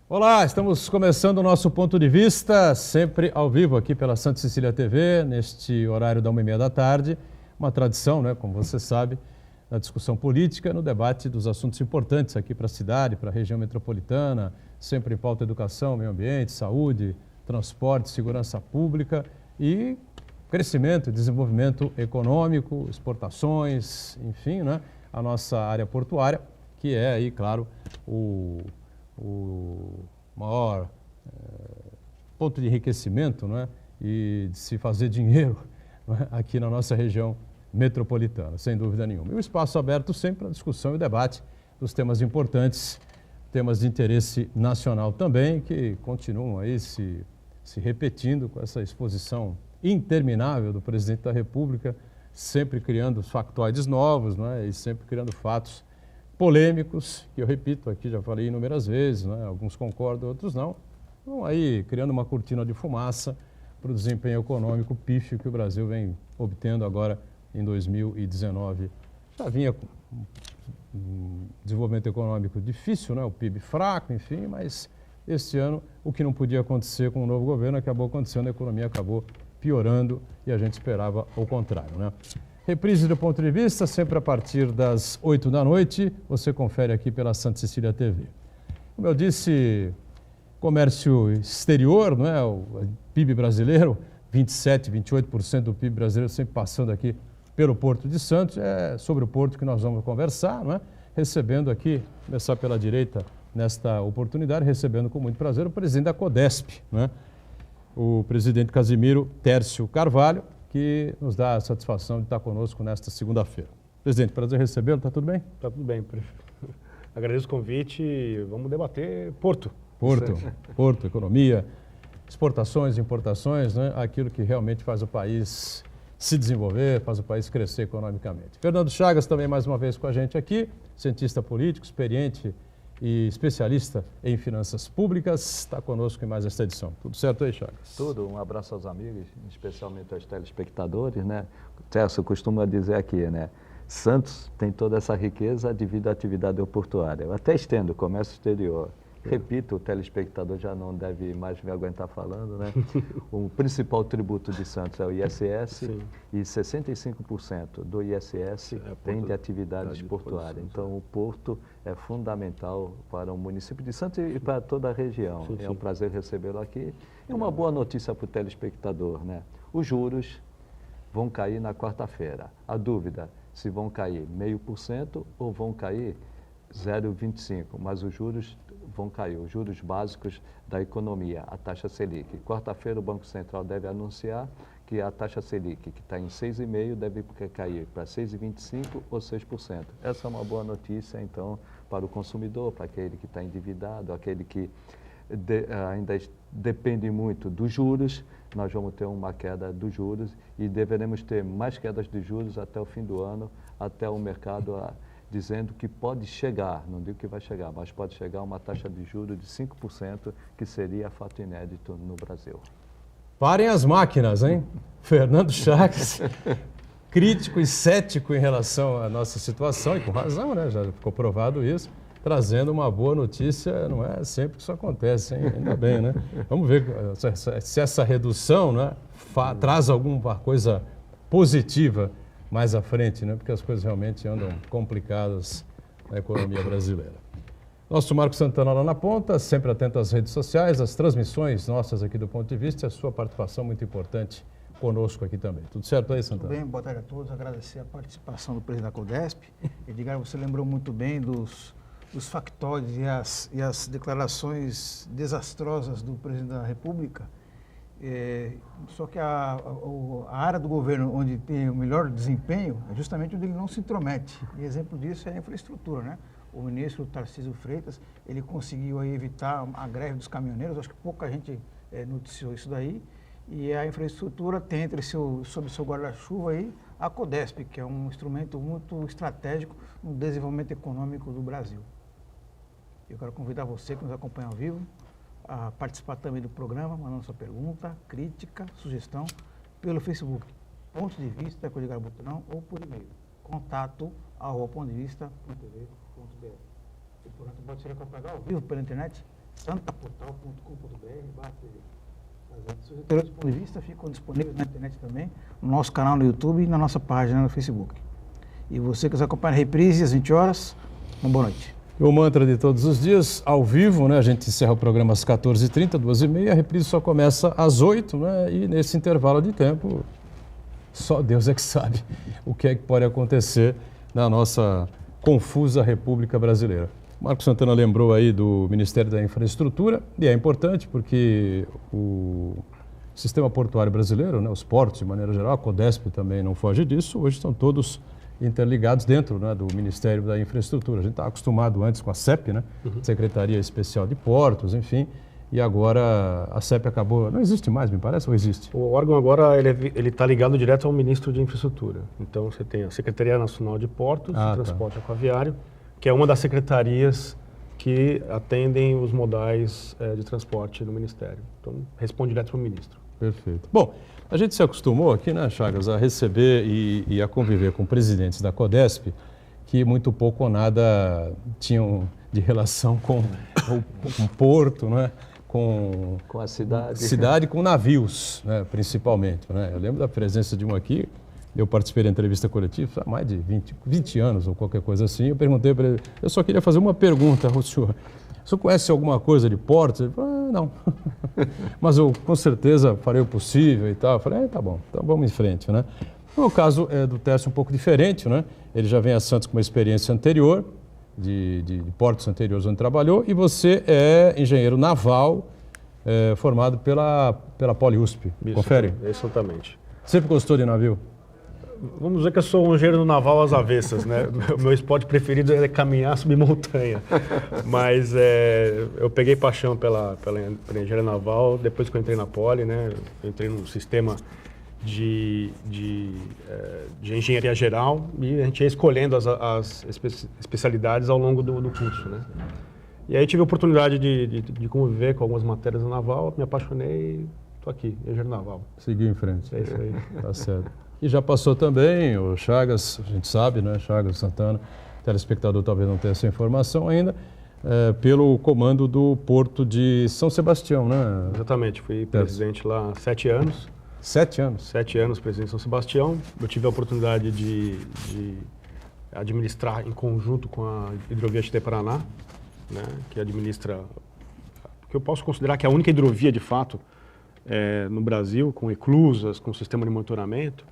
Olá, estamos começando o nosso ponto de vista, sempre ao vivo aqui pela Santa Cecília TV, neste horário da 1h30 da tarde. Uma tradição, né, como você sabe, na discussão política, no debate dos assuntos importantes aqui para a cidade, para a região metropolitana, sempre em pauta educação, meio ambiente, saúde, transporte, segurança pública e crescimento e desenvolvimento econômico, exportações, enfim, né, a nossa área portuária, que é aí, claro, o maior ponto de enriquecimento, não é? E de se fazer dinheiro, não é? Aqui na nossa região metropolitana, sem dúvida nenhuma. E o espaço aberto sempre para discussão e debate dos temas importantes, temas de interesse nacional também, que continuam aí se repetindo com essa exposição interminável do presidente da República, sempre criando factoides novos, não é? E sempre criando fatos polêmicos, que eu repito aqui, já falei inúmeras vezes, né? Alguns concordam, outros não. Então, aí criando uma cortina de fumaça para o desempenho econômico pífio que o Brasil vem obtendo agora em 2019. Já vinha com um desenvolvimento econômico difícil, né? O PIB fraco, enfim, mas este ano o que não podia acontecer com o novo governo acabou acontecendo, a economia acabou piorando e a gente esperava o contrário, né? Reprise do ponto de vista, sempre a partir das 8 da noite, você confere aqui pela Santa Cecília TV. Como eu disse, comércio exterior, não é? O PIB brasileiro, 27%, 28% do PIB brasileiro sempre passando aqui pelo Porto de Santos. É sobre o Porto que nós vamos conversar, não é? Recebendo aqui, começar pela direita nesta oportunidade, recebendo com muito prazer o presidente da CODESP, não é? O presidente Casimiro Tércio Carvalho, que nos dá a satisfação de estar conosco nesta segunda-feira. Presidente, prazer recebê-lo, está tudo bem? Está tudo bem, prefeito. Agradeço o convite e vamos debater Porto. Porto, economia, exportações, importações, né? Aquilo que realmente faz o país se desenvolver, faz o país crescer economicamente. Fernando Chagas também mais uma vez com a gente aqui, cientista político, experiente e especialista em finanças públicas, está conosco em mais esta edição. Tudo certo aí, Chagas? Tudo. Um abraço aos amigos, especialmente aos telespectadores, né? Tércio costuma dizer aqui, né? Santos tem toda essa riqueza devido à atividade portuária. Eu até estendo comércio exterior. Repito, o telespectador já não deve mais me aguentar falando, né? O principal tributo de Santos é o ISS. Sim. E 65% do ISS vem de atividades portuárias. Então, o porto é fundamental para o município de Santos e para toda a região. Sim, é um prazer recebê-lo aqui. E uma boa notícia para o telespectador, né? Os juros vão cair na quarta-feira. A dúvida, se vão cair 0,5% ou vão cair 0,25%, mas os juros vão cair, os juros básicos da economia, a taxa Selic. Quarta-feira o Banco Central deve anunciar que a taxa Selic, que está em 6,5%, deve cair para 6,25% ou 6%. Essa é uma boa notícia, então, para o consumidor, para aquele que está endividado, aquele que ainda depende muito dos juros. Nós vamos ter uma queda dos juros e deveremos ter mais quedas de juros até o fim do ano, até o mercado dizendo que pode chegar, não digo que vai chegar, mas pode chegar a uma taxa de juros de 5%, que seria fato inédito no Brasil. Parem as máquinas, hein? Fernando Chagas, crítico e cético em relação à nossa situação, e com razão, né? Já ficou provado isso, trazendo uma boa notícia. Não é sempre que isso acontece, hein? Ainda bem, né? Vamos ver se essa redução, né, traz alguma coisa positiva mais à frente, né? Porque as coisas realmente andam complicadas na economia brasileira. Nosso Marco Santana lá na ponta, sempre atento às redes sociais, às transmissões nossas aqui do Ponto de Vista, e a sua participação muito importante conosco aqui também. Tudo certo aí, Santana? Tudo bem, boa tarde a todos. Agradecer a participação do presidente da CODESP. Edgar, você lembrou muito bem dos factóides e as declarações desastrosas do presidente da República. Só que a área do governo onde tem o melhor desempenho é justamente onde ele não se intromete. E exemplo disso é a infraestrutura, né? O ministro Tarcísio Freitas, ele conseguiu aí evitar a greve dos caminhoneiros, acho que pouca gente noticiou isso daí. E a infraestrutura tem sob seu guarda-chuva aí a CODESP, que é um instrumento muito estratégico no desenvolvimento econômico do Brasil. Eu quero convidar você que nos acompanha ao vivo a participar também do programa, mandando sua pergunta, crítica, sugestão, pelo Facebook, Ponto de Vista, com Edgar Butanão, ou por e-mail, contato@pontodevista.tv.br. O programa pode ser acompanhado ao vivo pela internet, Seus anteriores pontos de vista ficam disponíveis na internet também, no nosso canal no YouTube e na nossa página no Facebook. E você que nos acompanha na reprise às 20 horas, uma boa noite. O mantra de todos os dias, ao vivo, né? A gente encerra o programa às 14h30, 2h30, a reprise só começa às 8h, né? E nesse intervalo de tempo, só Deus é que sabe o que é que pode acontecer na nossa confusa República Brasileira. Marcos Santana lembrou aí do Ministério da Infraestrutura, e é importante porque o sistema portuário brasileiro, né, os portos de maneira geral, a Codesp também não foge disso, hoje estão todos interligados dentro, né, do Ministério da Infraestrutura. A gente estava acostumado antes com a CEP, né, Secretaria Especial de Portos, enfim, e agora a CEP acabou, não existe mais, me parece, ou existe? O órgão agora ele está ligado direto ao Ministro de Infraestrutura. Então você tem a Secretaria Nacional de Portos e Transporte Aquaviário, que é uma das secretarias que atendem os modais de transporte no Ministério. Então responde direto para o ministro. Perfeito. Bom, a gente se acostumou aqui, né, Chagas, a receber e a conviver com presidentes da Codesp que muito pouco ou nada tinham de relação com o porto, né? Com a cidade. Cidade com navios, né, principalmente. Né? Eu lembro da presença de um aqui, eu participei da entrevista coletiva há mais de 20 anos ou qualquer coisa assim. Eu perguntei para ele, eu só queria fazer uma pergunta ao senhor. O senhor conhece alguma coisa de portos? Ele falou, não. Mas eu com certeza farei o possível e tal. Eu falei, tá bom, então vamos em frente, né? No caso do Tércio um pouco diferente, né? Ele já vem a Santos com uma experiência anterior, de portos anteriores onde trabalhou, e você é engenheiro naval, formado pela Poli-USP. Confere? Exatamente. Sempre gostou de navio? Vamos dizer que eu sou um engenheiro naval às avessas, né? Meu esporte preferido é caminhar, subir montanha. Mas eu peguei paixão pela engenharia naval depois que eu entrei na Poli, né? Eu entrei num sistema de engenharia geral e a gente ia escolhendo as especialidades ao longo do curso, né? E aí tive a oportunidade de conviver com algumas matérias da naval, me apaixonei e estou aqui, engenheiro naval. Seguiu em frente. É isso aí. Tá certo. E já passou também o Chagas, a gente sabe, né? Chagas Santana, o telespectador talvez não tenha essa informação ainda, pelo comando do Porto de São Sebastião, né? Exatamente, fui presidente lá há 7 anos. 7 anos? 7 anos, presidente de São Sebastião. Eu tive a oportunidade de administrar em conjunto com a Hidrovia Tietê-Paraná, né, que administra, que eu posso considerar que é a única hidrovia, de fato, no Brasil, com eclusas, com sistema de monitoramento.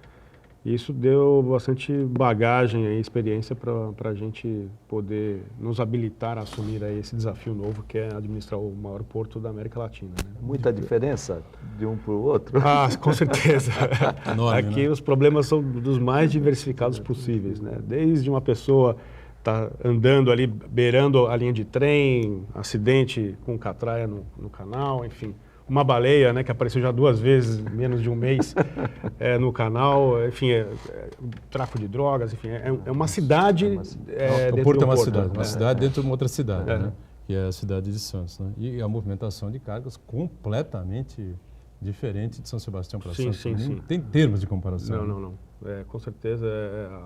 E isso deu bastante bagagem e experiência para a gente poder nos habilitar a assumir aí esse desafio novo, que é administrar o maior porto da América Latina. Né? Muita diferença de um para o outro? Ah, com certeza. Enorme, Aqui, né? Os problemas são dos mais diversificados possíveis, né? Desde uma pessoa tá andando ali, beirando a linha de trem, acidente com catraia no canal, enfim. Uma baleia, né, que apareceu já 2 vezes em menos de um mês no canal, enfim, tráfico de drogas, enfim, é uma cidade. O Porto é uma cidade, né? uma cidade dentro de uma outra cidade, né? Que é a cidade de Santos, né? E a movimentação de cargas completamente diferente de São Sebastião para Santos. Sim. Tem termos de comparação. Não. Com certeza,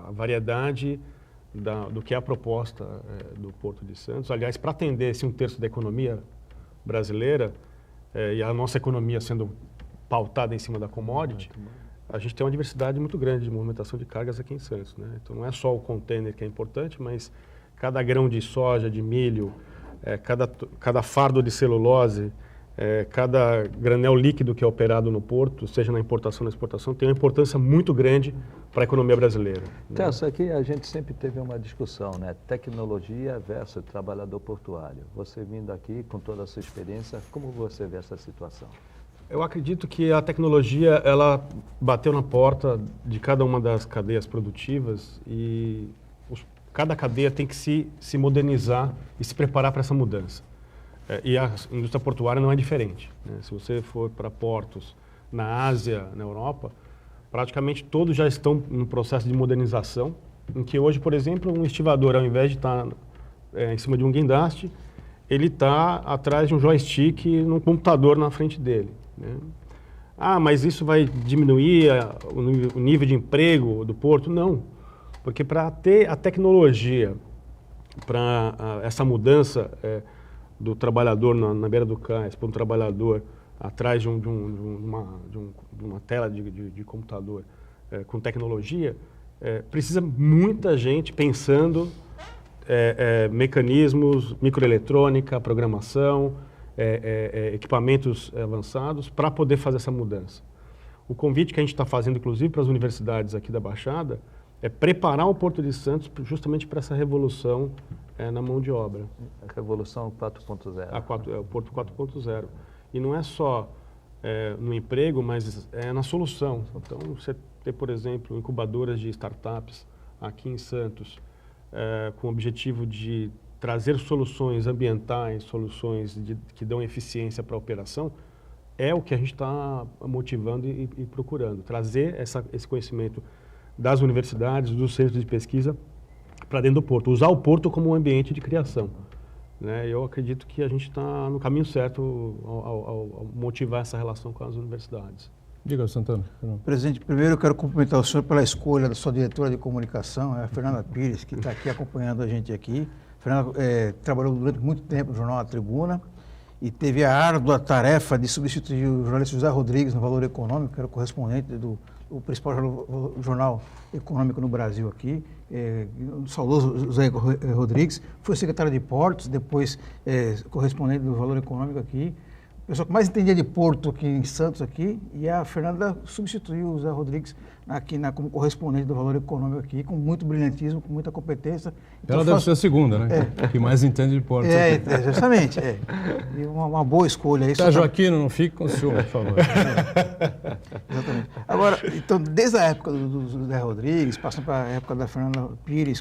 a variedade do que é a proposta do Porto de Santos. Aliás, para atender esse 1/3 da economia brasileira, e a nossa economia sendo pautada em cima da commodity, a gente tem uma diversidade muito grande de movimentação de cargas aqui em Santos, né? Então não é só o container que é importante, mas cada grão de soja, de milho, cada fardo de celulose, cada granel líquido que é operado no porto, seja na importação ou na exportação, tem uma importância muito grande para a economia brasileira. Tércio, aqui a gente sempre teve uma discussão, né? Tecnologia versus trabalhador portuário. Você vindo aqui com toda a sua experiência, como você vê essa situação? Eu acredito que a tecnologia, ela bateu na porta de cada uma das cadeias produtivas e cada cadeia tem que se modernizar e se preparar para essa mudança. E a indústria portuária não é diferente, né? Se você for para portos na Ásia, na Europa, praticamente todos já estão no processo de modernização, em que hoje, por exemplo, um estivador, ao invés de estar em cima de um guindaste, ele está atrás de um joystick num computador na frente dele, né? Ah, mas isso vai diminuir o nível de emprego do porto? Não, porque para ter a tecnologia para essa mudança, do trabalhador na beira do cais para um trabalhador atrás de uma tela de computador com tecnologia, precisa muita gente pensando mecanismos, microeletrônica, programação, equipamentos avançados para poder fazer essa mudança. O convite que a gente está fazendo, inclusive, para as universidades aqui da Baixada, é preparar o Porto de Santos justamente para essa revolução na mão de obra. A revolução 4.0. O Porto 4.0. E não é só no emprego, mas na solução. Então, você ter, por exemplo, incubadoras de startups aqui em Santos, com o objetivo de trazer soluções ambientais, soluções que dão eficiência para a operação, é o que a gente está motivando e procurando. Trazer esse conhecimento das universidades, dos centros de pesquisa para dentro do Porto. Usar o Porto como um ambiente de criação. Né? Eu acredito que a gente está no caminho certo ao motivar essa relação com as universidades. Diga, Santana. Presidente, primeiro eu quero cumprimentar o senhor pela escolha da sua diretora de comunicação, a Fernanda Pires, que está aqui acompanhando a gente aqui. A Fernanda trabalhou durante muito tempo no jornal A Tribuna e teve a árdua tarefa de substituir o jornalista José Rodrigues no Valor Econômico, que era o correspondente do principal jornal econômico no Brasil aqui, o saudoso José Rodrigues, foi secretário de Portos, depois correspondente do Valor Econômico aqui, a pessoa que mais entendia de Porto aqui em Santos aqui, e a Fernanda substituiu o José Rodrigues aqui como correspondente do Valor Econômico aqui, com muito brilhantismo, com muita competência. Então, ela deve ser a segunda, né? Que mais entende de Porto. Justamente. E uma boa escolha aí. Tá, Joaquino, não fique com ciúme, por favor. Exatamente. Agora, então, desde a época do José Rodrigues, passando para a época da Fernanda Pires,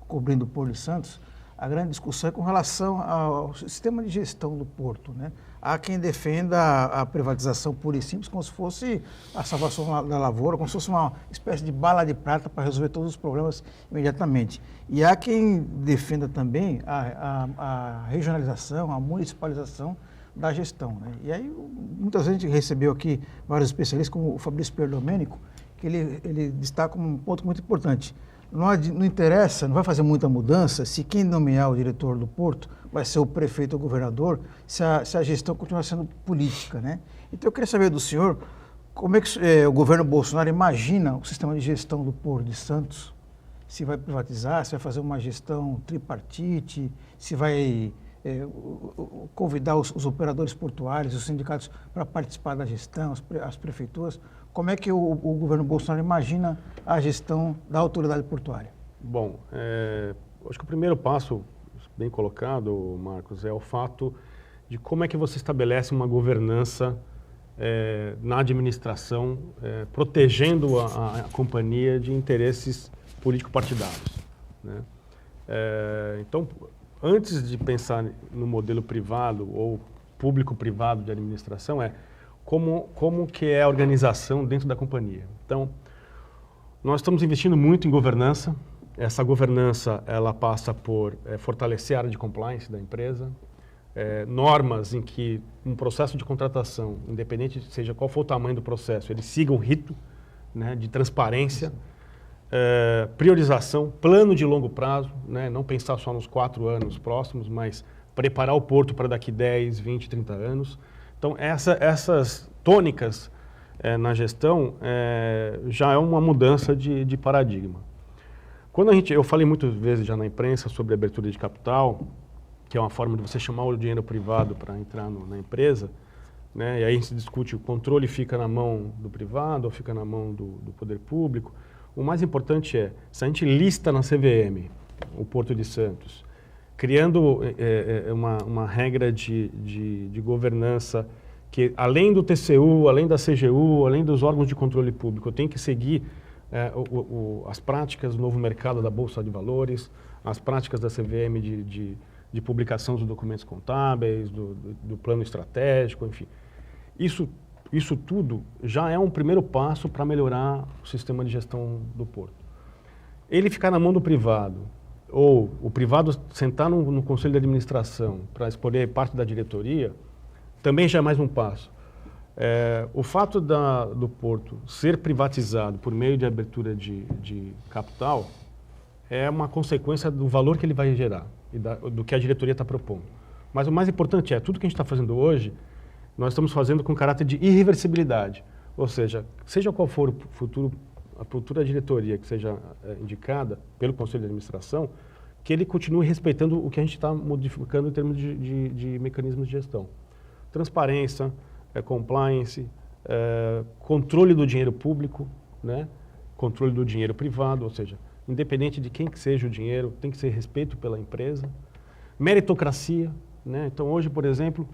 cobrindo o Porto de Santos, a grande discussão é com relação ao sistema de gestão do Porto, né? Há quem defenda a privatização pura e simples como se fosse a salvação da lavoura, como se fosse uma espécie de bala de prata para resolver todos os problemas imediatamente. E há quem defenda também a regionalização, a municipalização da gestão, né? E aí, muita gente recebeu aqui vários especialistas, como o Fabrício Perdomênico, que ele destaca como um ponto muito importante. Não interessa, não vai fazer muita mudança se quem nomear o diretor do Porto vai ser o prefeito ou o governador, se a gestão continuar sendo política, né? Então eu queria saber do senhor como é que o governo Bolsonaro imagina o sistema de gestão do Porto de Santos, se vai privatizar, se vai fazer uma gestão tripartite, se vai convidar os operadores portuários, os sindicatos para participar da gestão, as prefeituras. Como é que o governo Bolsonaro imagina a gestão da autoridade portuária? Bom, acho que o primeiro passo, bem colocado, Marcos, é o fato de como é que você estabelece uma governança na administração, protegendo a companhia de interesses político-partidários, né? Então, antes de pensar no modelo privado ou público-privado de administração, como que é a organização dentro da companhia. Então, nós estamos investindo muito em governança. Essa governança, ela passa por fortalecer a área de compliance da empresa, normas em que um processo de contratação, independente seja qual for o tamanho do processo, ele siga o rito, né, de transparência, priorização, plano de longo prazo, né, não pensar só nos 4 anos próximos, mas preparar o Porto para daqui 10, 20, 30 anos. Então, essas tônicas na gestão já é uma mudança de paradigma. Quando eu falei muitas vezes já na imprensa sobre a abertura de capital, que é uma forma de você chamar o dinheiro privado para entrar na empresa, né, e aí se discute o controle fica na mão do privado ou fica na mão do poder público. O mais importante se a gente lista na CVM o Porto de Santos, criando uma regra de governança que, além do TCU, além da CGU, além dos órgãos de controle público, tem que seguir as práticas do novo mercado da Bolsa de Valores, as práticas da CVM de publicação dos documentos contábeis, do plano estratégico, enfim. Isso tudo já é um primeiro passo para melhorar o sistema de gestão do Porto. Ele ficar na mão do privado, ou o privado sentar no conselho de administração para escolher parte da diretoria, também já é mais um passo. O fato do Porto ser privatizado por meio de abertura de capital é uma consequência do valor que ele vai gerar e do que a diretoria está propondo. Mas o mais importante é, tudo que a gente está fazendo hoje, nós estamos fazendo com caráter de irreversibilidade. Ou seja qual for a futura diretoria que seja indicada pelo Conselho de Administração, que ele continue respeitando o que a gente está modificando em termos de mecanismos de gestão. Transparência, compliance, controle do dinheiro público, né? Controle do dinheiro privado, ou seja, independente de quem que seja o dinheiro, tem que ser respeito pela empresa. Meritocracia, né? Então hoje, por exemplo,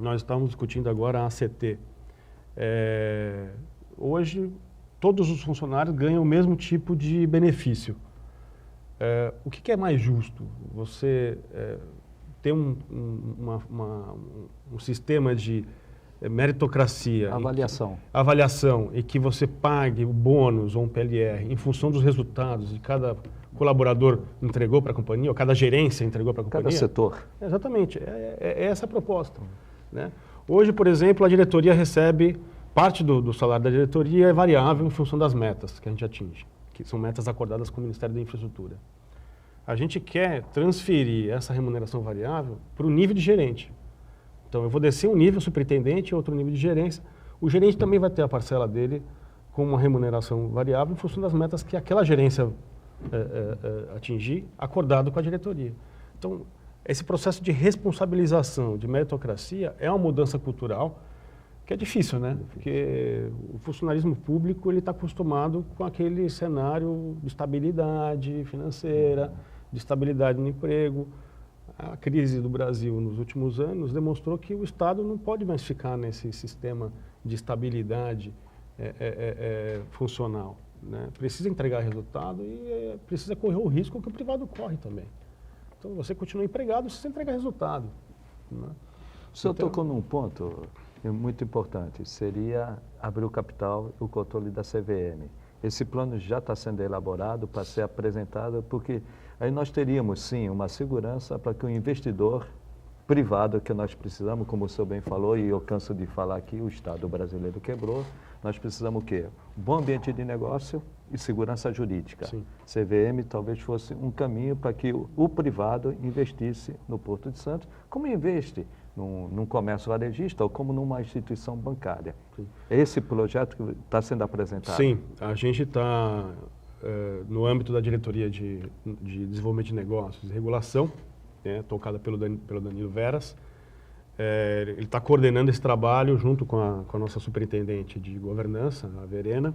nós estamos discutindo agora a ACT. Hoje, todos os funcionários ganham o mesmo tipo de benefício. O que é mais justo? Você ter um sistema de meritocracia. Avaliação e que você pague o bônus ou um PLR em função dos resultados que cada colaborador entregou para a companhia, ou cada gerência entregou para a companhia. Cada setor. Exatamente, é essa a proposta. Né? Hoje, por exemplo, a diretoria recebe, parte do salário da diretoria é variável em função das metas que a gente atinge, que são metas acordadas com o Ministério da Infraestrutura. A gente quer transferir essa remuneração variável para o nível de gerente. Então, eu vou descer um nível superintendente e outro nível de gerência. O gerente também vai ter a parcela dele com uma remuneração variável em função das metas que aquela gerência atingir, acordado com a diretoria. Então, esse processo de responsabilização, de meritocracia, é uma mudança cultural que é difícil, né? Porque o funcionalismo público ele está acostumado com aquele cenário de estabilidade financeira, de estabilidade no emprego. A crise do Brasil nos últimos anos demonstrou que o Estado não pode mais ficar nesse sistema de estabilidade funcional. Né? Precisa entregar resultado e precisa correr o risco que o privado corre também. Então, você continua empregado se você entregar resultado. Né? O senhor tocou num ponto muito importante, seria abrir o capital e o controle da CVM. Esse plano já está sendo elaborado para ser apresentado, porque aí nós teríamos, sim, uma segurança para que o investidor privado que nós precisamos, como o senhor bem falou, e eu canso de falar aqui, o Estado brasileiro quebrou, nós precisamos o quê? Um bom ambiente de negócio e segurança jurídica. Sim. CVM talvez fosse um caminho para que o privado investisse no Porto de Santos, como investe num comércio varejista ou como numa instituição bancária. Sim. Esse projeto que está sendo apresentado. Sim, a gente está no âmbito da Diretoria de Desenvolvimento de Negócios e Regulação, tocada pelo Danilo Veras. Ele está coordenando esse trabalho junto com a nossa superintendente de governança, a Verena,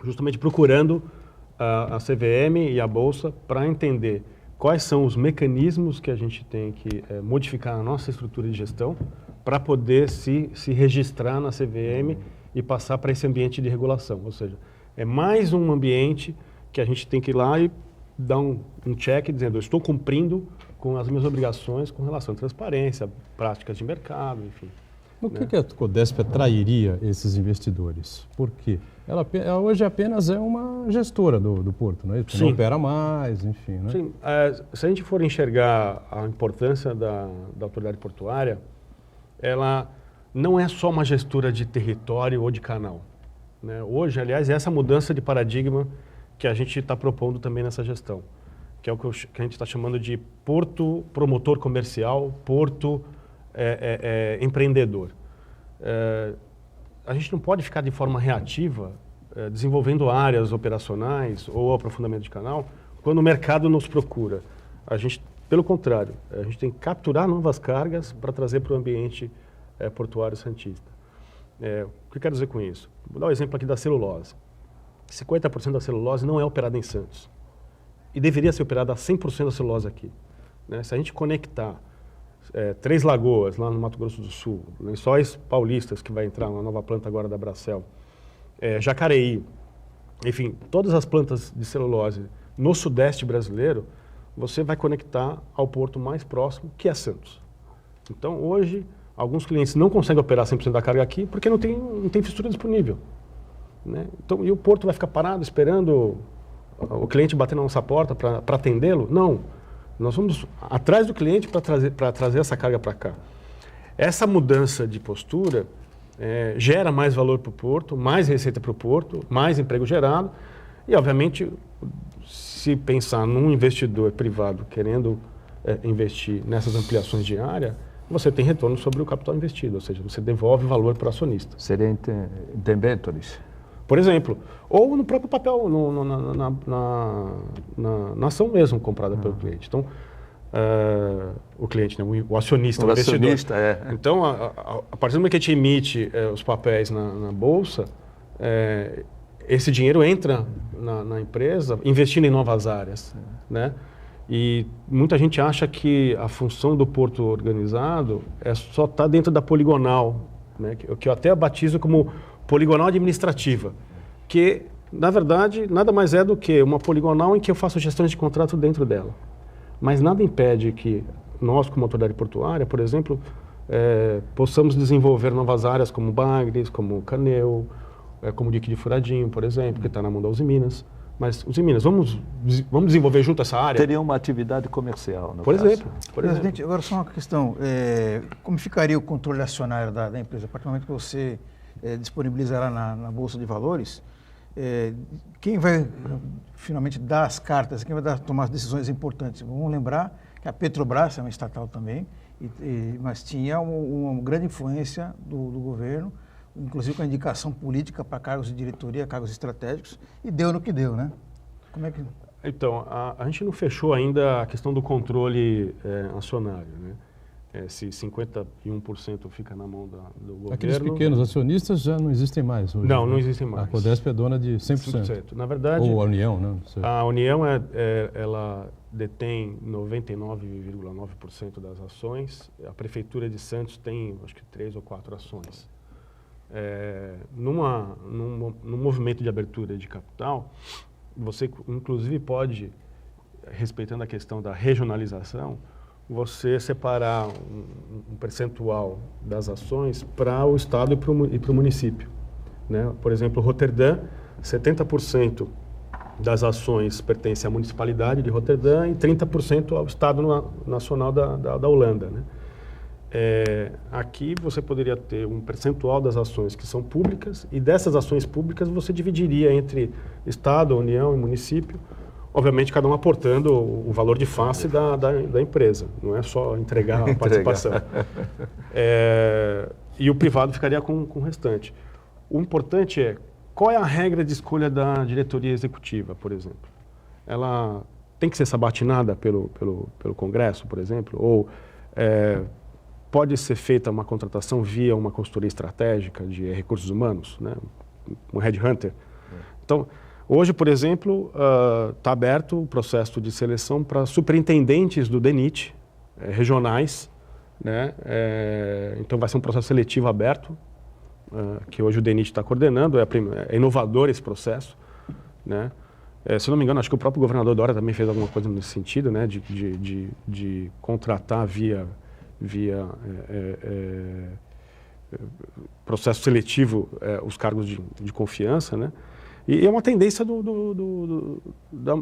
justamente procurando a CVM e a Bolsa para entender quais são os mecanismos que a gente tem que modificar na nossa estrutura de gestão para poder se registrar na CVM e passar para esse ambiente de regulação. Ou seja, é mais um ambiente que a gente tem que ir lá e dar um check dizendo eu estou cumprindo com as minhas obrigações com relação à transparência, práticas de mercado, enfim. No que a Codesp atrairia esses investidores? Por quê? Ela hoje apenas é uma gestora do porto, não é? Não opera mais, enfim. Né? Sim. Se a gente for enxergar a importância da autoridade portuária, ela não é só uma gestora de território ou de canal. Né? Hoje, aliás, é essa mudança de paradigma que a gente está propondo também nessa gestão, que é o que a gente está chamando de porto promotor comercial, porto empreendedor. A gente não pode ficar de forma reativa desenvolvendo áreas operacionais ou aprofundamento de canal quando o mercado nos procura. A gente, pelo contrário, a gente tem que capturar novas cargas para trazer para o ambiente portuário santista. O que eu quero dizer com isso? Vou dar o exemplo aqui da celulose. 50% da celulose não é operada em Santos. E deveria ser operada 100% da celulose aqui. Né? Se a gente conectar Três Lagoas, lá no Mato Grosso do Sul, Lençóis Paulistas, que vai entrar uma nova planta agora da Bracel, Jacareí, enfim, todas as plantas de celulose no sudeste brasileiro, você vai conectar ao porto mais próximo, que é Santos. Então, hoje, alguns clientes não conseguem operar 100% da carga aqui porque não tem infraestrutura disponível. Né? Então, e o porto vai ficar parado esperando o cliente bater na nossa porta para atendê-lo? Não. Nós vamos atrás do cliente para trazer essa carga para cá. Essa mudança de postura gera mais valor para o porto, mais receita para o porto, mais emprego gerado e, obviamente, se pensar num investidor privado querendo investir nessas ampliações de área, você tem retorno sobre o capital investido, ou seja, você devolve valor para o acionista. Seria debêntures? Por exemplo, ou no próprio papel, na ação mesmo comprada pelo cliente. Então, o cliente, né, o acionista, o investidor. Acionista, Então, a partir do momento que a gente emite os papéis na bolsa, esse dinheiro entra na empresa investindo em novas áreas, né? E muita gente acha que a função do porto organizado só está dentro da poligonal, né? Que eu até batizo como poligonal administrativa, que, na verdade, nada mais é do que uma poligonal em que eu faço gestões de contrato dentro dela. Mas nada impede que nós, como autoridade portuária, por exemplo, possamos desenvolver novas áreas como Bagres, como Caneu, como dique de furadinho, por exemplo, que está na mão da Uzi Minas. Mas, Uzi Minas, vamos desenvolver junto essa área? Teria uma atividade comercial, no por caso. exemplo. Presidente, agora só uma questão. Como ficaria o controle acionário da empresa? A partir do momento que você disponibilizará na Bolsa de Valores, quem vai finalmente dar as cartas, quem vai tomar as decisões importantes? Vamos lembrar que a Petrobras é uma estatal também, mas tinha uma grande influência do governo, inclusive com a indicação política para cargos de diretoria, cargos estratégicos, e deu no que deu, né? Como é que... Então, a gente não fechou ainda a questão do controle acionário, né? Se 51% fica na mão do governo... Aqueles pequenos acionistas já não existem mais hoje. Não, né? não existem mais. A Codesp é dona de 100%. Na verdade... Ou a União, né? Não sei. A União, ela detém 99,9% das ações. A Prefeitura de Santos tem, acho que 3 ou 4 ações. Num movimento de abertura de capital, você, inclusive, pode, respeitando a questão da regionalização, você separar um percentual das ações para o Estado e para o município, né? Por exemplo, Roterdã, 70% das ações pertencem à municipalidade de Roterdã e 30% ao Estado Nacional da Holanda, né? Aqui você poderia ter um percentual das ações que são públicas e dessas ações públicas você dividiria entre Estado, União e município, obviamente cada um aportando o valor de face da empresa, não é só entregar a participação. E o privado ficaria com o restante. O importante é, qual é a regra de escolha da diretoria executiva, por exemplo? Ela tem que ser sabatinada pelo Congresso, por exemplo, ou pode ser feita uma contratação via uma consultoria estratégica de recursos humanos, né? Um headhunter. Então, hoje, por exemplo, está aberto o processo de seleção para superintendentes do DENIT, regionais, né? Então vai ser um processo seletivo aberto, que hoje o DENIT está coordenando, é inovador esse processo, né? Se não me engano, acho que o próprio governador Dória também fez alguma coisa nesse sentido, né? De contratar via processo seletivo os cargos de confiança, né? E é uma tendência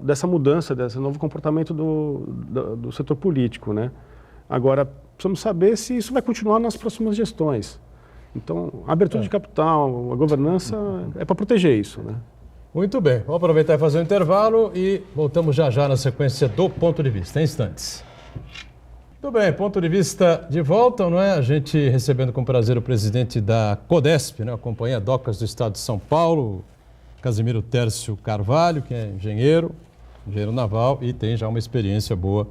dessa mudança, desse novo comportamento do setor político, né? Agora, precisamos saber se isso vai continuar nas próximas gestões. Então, a abertura de capital, a governança é para proteger isso, né? Muito bem, vamos aproveitar e fazer um intervalo e voltamos já na sequência do Ponto de Vista, em instantes. Muito bem, Ponto de Vista de volta, não é? A gente recebendo com prazer o presidente da Codesp, né? A Companhia Docas do Estado de São Paulo, Casimiro Tércio Carvalho, que é engenheiro naval e tem já uma experiência boa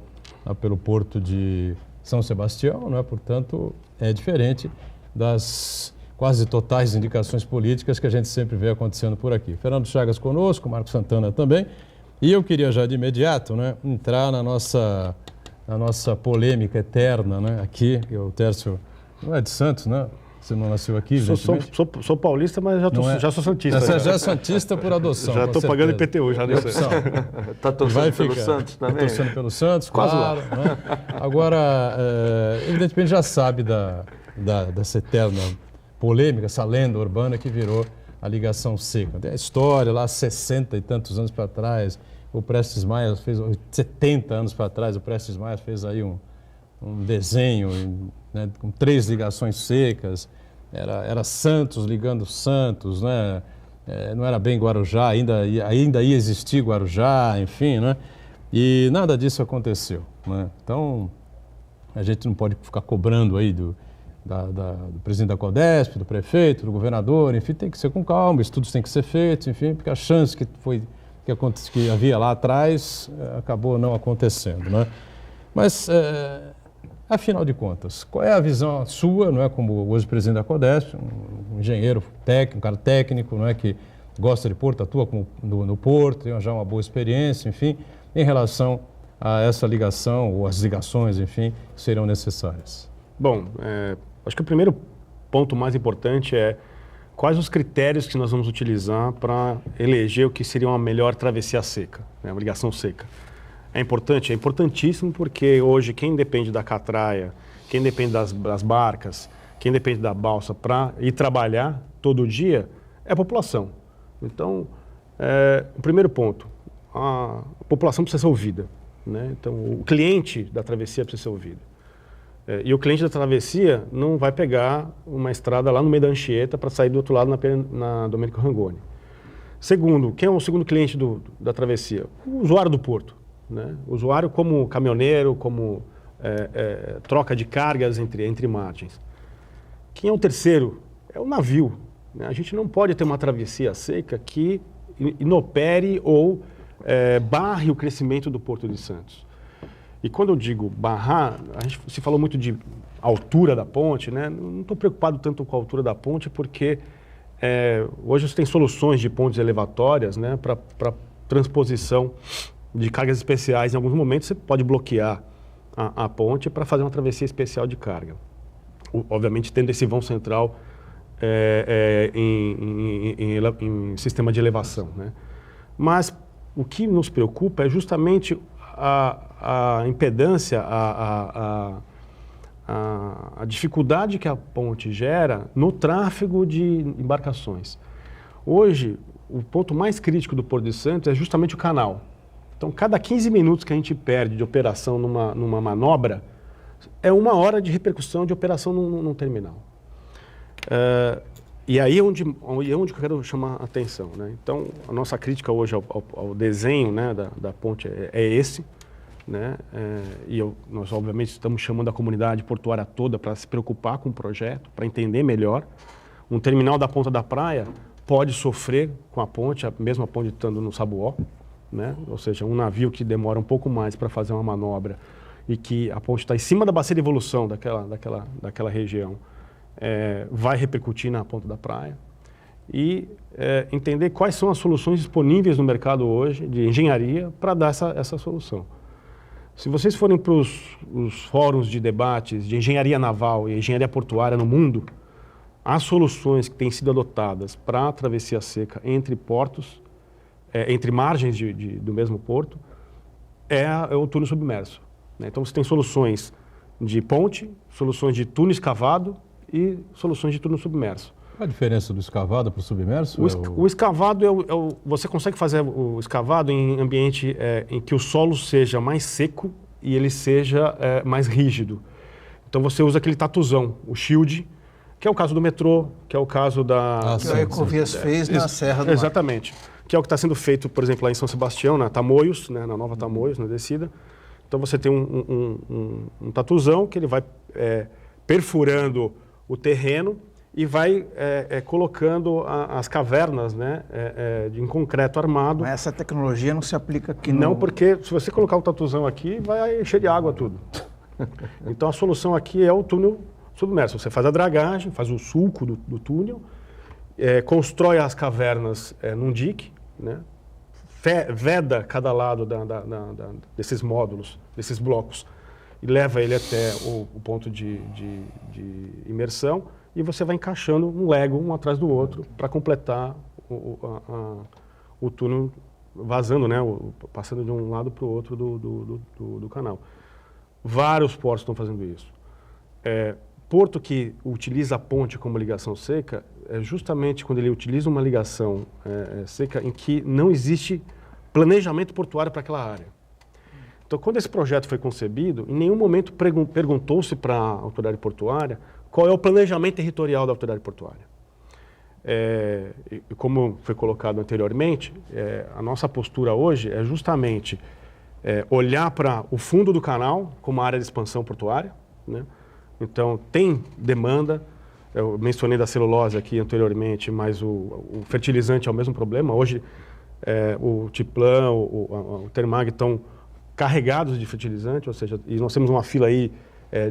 pelo Porto de São Sebastião, não é? Portanto, é diferente das quase totais indicações políticas que a gente sempre vê acontecendo por aqui. Fernando Chagas conosco, Marco Santana também. E eu queria já de imediato, né, entrar na nossa polêmica eterna, né? Aqui, o Tércio não é de Santos, né? Você não nasceu aqui, sou paulista, mas já sou santista. Você já é santista por adoção. Já estou pagando IPTU, já nessa. Está torcendo pelo Santos também? Está torcendo pelo Santos, claro. Né? Agora, evidentemente já sabe dessa eterna polêmica, essa lenda urbana que virou a ligação seca. Tem a história lá, 60 e tantos anos para trás, o Prestes Maia fez, 70 anos para trás, o Prestes Maia fez aí um desenho, né, com 3 ligações secas, era Santos ligando Santos, né? Não era bem Guarujá, ainda ia existir Guarujá, enfim, né? E nada disso aconteceu. né? Então, a gente não pode ficar cobrando aí do presidente da CODESP, do prefeito, do governador, enfim, tem que ser com calma, estudos têm que ser feitos, enfim, porque a chance que havia lá atrás acabou não acontecendo, né? Mas, afinal de contas, qual é a visão sua, não é, como hoje presidente da CODESP, um engenheiro técnico, um cara técnico, não é, que gosta de porto, atua no porto, tem já uma boa experiência, enfim, em relação a essa ligação ou as ligações, enfim, que serão necessárias? Bom, acho que o primeiro ponto mais importante é quais os critérios que nós vamos utilizar para eleger o que seria uma melhor travessia seca, né, uma ligação seca. É importante? É importantíssimo, porque hoje quem depende da catraia, quem depende das barcas, quem depende da balsa para ir trabalhar todo dia é a população. Então, o primeiro ponto, a população precisa ser ouvida, né? Então, o cliente da travessia precisa ser ouvido. E o cliente da travessia não vai pegar uma estrada lá no meio da Anchieta para sair do outro lado na Domênico Rangoni. Segundo, quem é o segundo cliente da travessia? O usuário do porto, né? O usuário como caminhoneiro, como troca de cargas entre margens. Quem é o terceiro? É o navio, né? A gente não pode ter uma travessia seca que inopere ou barre o crescimento do Porto de Santos. E quando eu digo barrar, a gente se falou muito de altura da ponte, né? Não estou preocupado tanto com a altura da ponte, porque hoje você tem soluções de pontes elevatórias, né, para transposição de cargas especiais. Em alguns momentos você pode bloquear a ponte para fazer uma travessia especial de carga. Obviamente tendo esse vão central em sistema de elevação, né? Mas o que nos preocupa é justamente a impedância, a dificuldade que a ponte gera no tráfego de embarcações. Hoje, o ponto mais crítico do Porto de Santos é justamente o canal. Então, cada 15 minutos que a gente perde de operação numa manobra, é 1 hora de repercussão de operação num terminal. E aí é onde eu quero chamar a atenção, né? Então, a nossa crítica hoje ao desenho, né, da ponte é esse, né? Nós, obviamente, estamos chamando a comunidade portuária toda para se preocupar com o projeto, para entender melhor. Um terminal da Ponta da Praia pode sofrer com a ponte, mesmo a ponte estando no Sabuó, né? Ou seja, um navio que demora um pouco mais para fazer uma manobra e que a ponte está em cima da bacia de evolução daquela região, vai repercutir na Ponta da Praia. E entender quais são as soluções disponíveis no mercado hoje de engenharia para dar essa solução. Se vocês forem para os fóruns de debates de engenharia naval e engenharia portuária no mundo, as soluções que têm sido adotadas para a travessia seca entre portos, entre margens do mesmo porto, é o túnel submerso, né? Então você tem soluções de ponte, soluções de túnel escavado e soluções de túnel submerso. Qual a diferença do escavado para o submerso? O escavado você consegue fazer o escavado em ambiente em que o solo seja mais seco e ele seja mais rígido. Então você usa aquele tatuzão, o shield, que é o caso do metrô, que é o caso que a Ecovias fez na Serra do Mar. Exatamente. Que é o que está sendo feito, por exemplo, lá em São Sebastião, na Tamoios, né, na Nova Tamoios, na descida. Então você tem um tatuzão que ele vai perfurando o terreno e vai colocando as cavernas, né, em concreto armado. Mas essa tecnologia não se aplica aqui Não, porque se você colocar o tatuzão aqui, vai encher de água tudo. Então a solução aqui é o túnel submerso. Você faz a dragagem, faz o sulco do túnel, constrói as cavernas num dique, né, veda cada lado desses módulos, desses blocos, e leva ele até o ponto de imersão, e você vai encaixando um Lego um atrás do outro para completar o túnel vazando, né, passando de um lado para o outro do canal. Vários portos estão fazendo isso. Porto que utiliza a ponte como ligação seca é justamente quando ele utiliza uma ligação seca em que não existe planejamento portuário para aquela área. Então, quando esse projeto foi concebido, em nenhum momento perguntou-se para a autoridade portuária qual é o planejamento territorial da autoridade portuária. Como foi colocado anteriormente, a nossa postura hoje é justamente olhar para o fundo do canal como área de expansão portuária, né? Então, tem demanda. Eu mencionei da celulose aqui anteriormente, mas o fertilizante é o mesmo problema. Hoje, o Tiplan, o Termag estão carregados de fertilizante, ou seja, e nós temos uma fila aí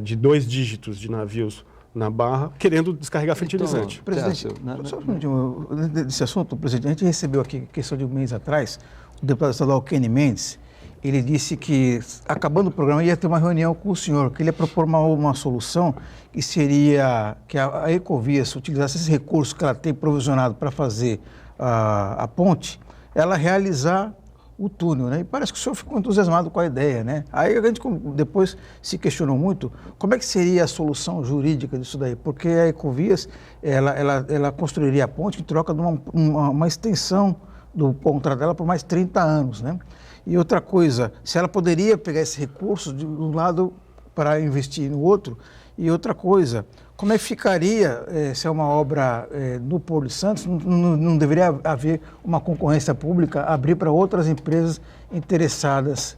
de 2 dígitos de navios na Barra querendo descarregar fertilizante. Então, presidente, só um minutinho, desse assunto, presidente, a gente recebeu aqui, questão de um mês atrás, o deputado estadual Kenny Mendes. Ele disse que, acabando o programa, ia ter uma reunião com o senhor, que ele ia propor uma solução que seria que a Ecovias utilizasse esse recurso que ela tem provisionado para fazer a ponte, ela realizar o túnel, né? E parece que o senhor ficou entusiasmado com a ideia, né? Aí a gente depois se questionou muito como é que seria a solução jurídica disso daí, porque a Ecovias, ela construiria a ponte em troca de uma extensão do contrato dela por mais 30 anos, né? E outra coisa, se ela poderia pegar esse recurso de um lado para investir no outro, e outra coisa, como é que ficaria se é uma obra no Porto de Santos? Não deveria haver uma concorrência pública, abrir para outras empresas interessadas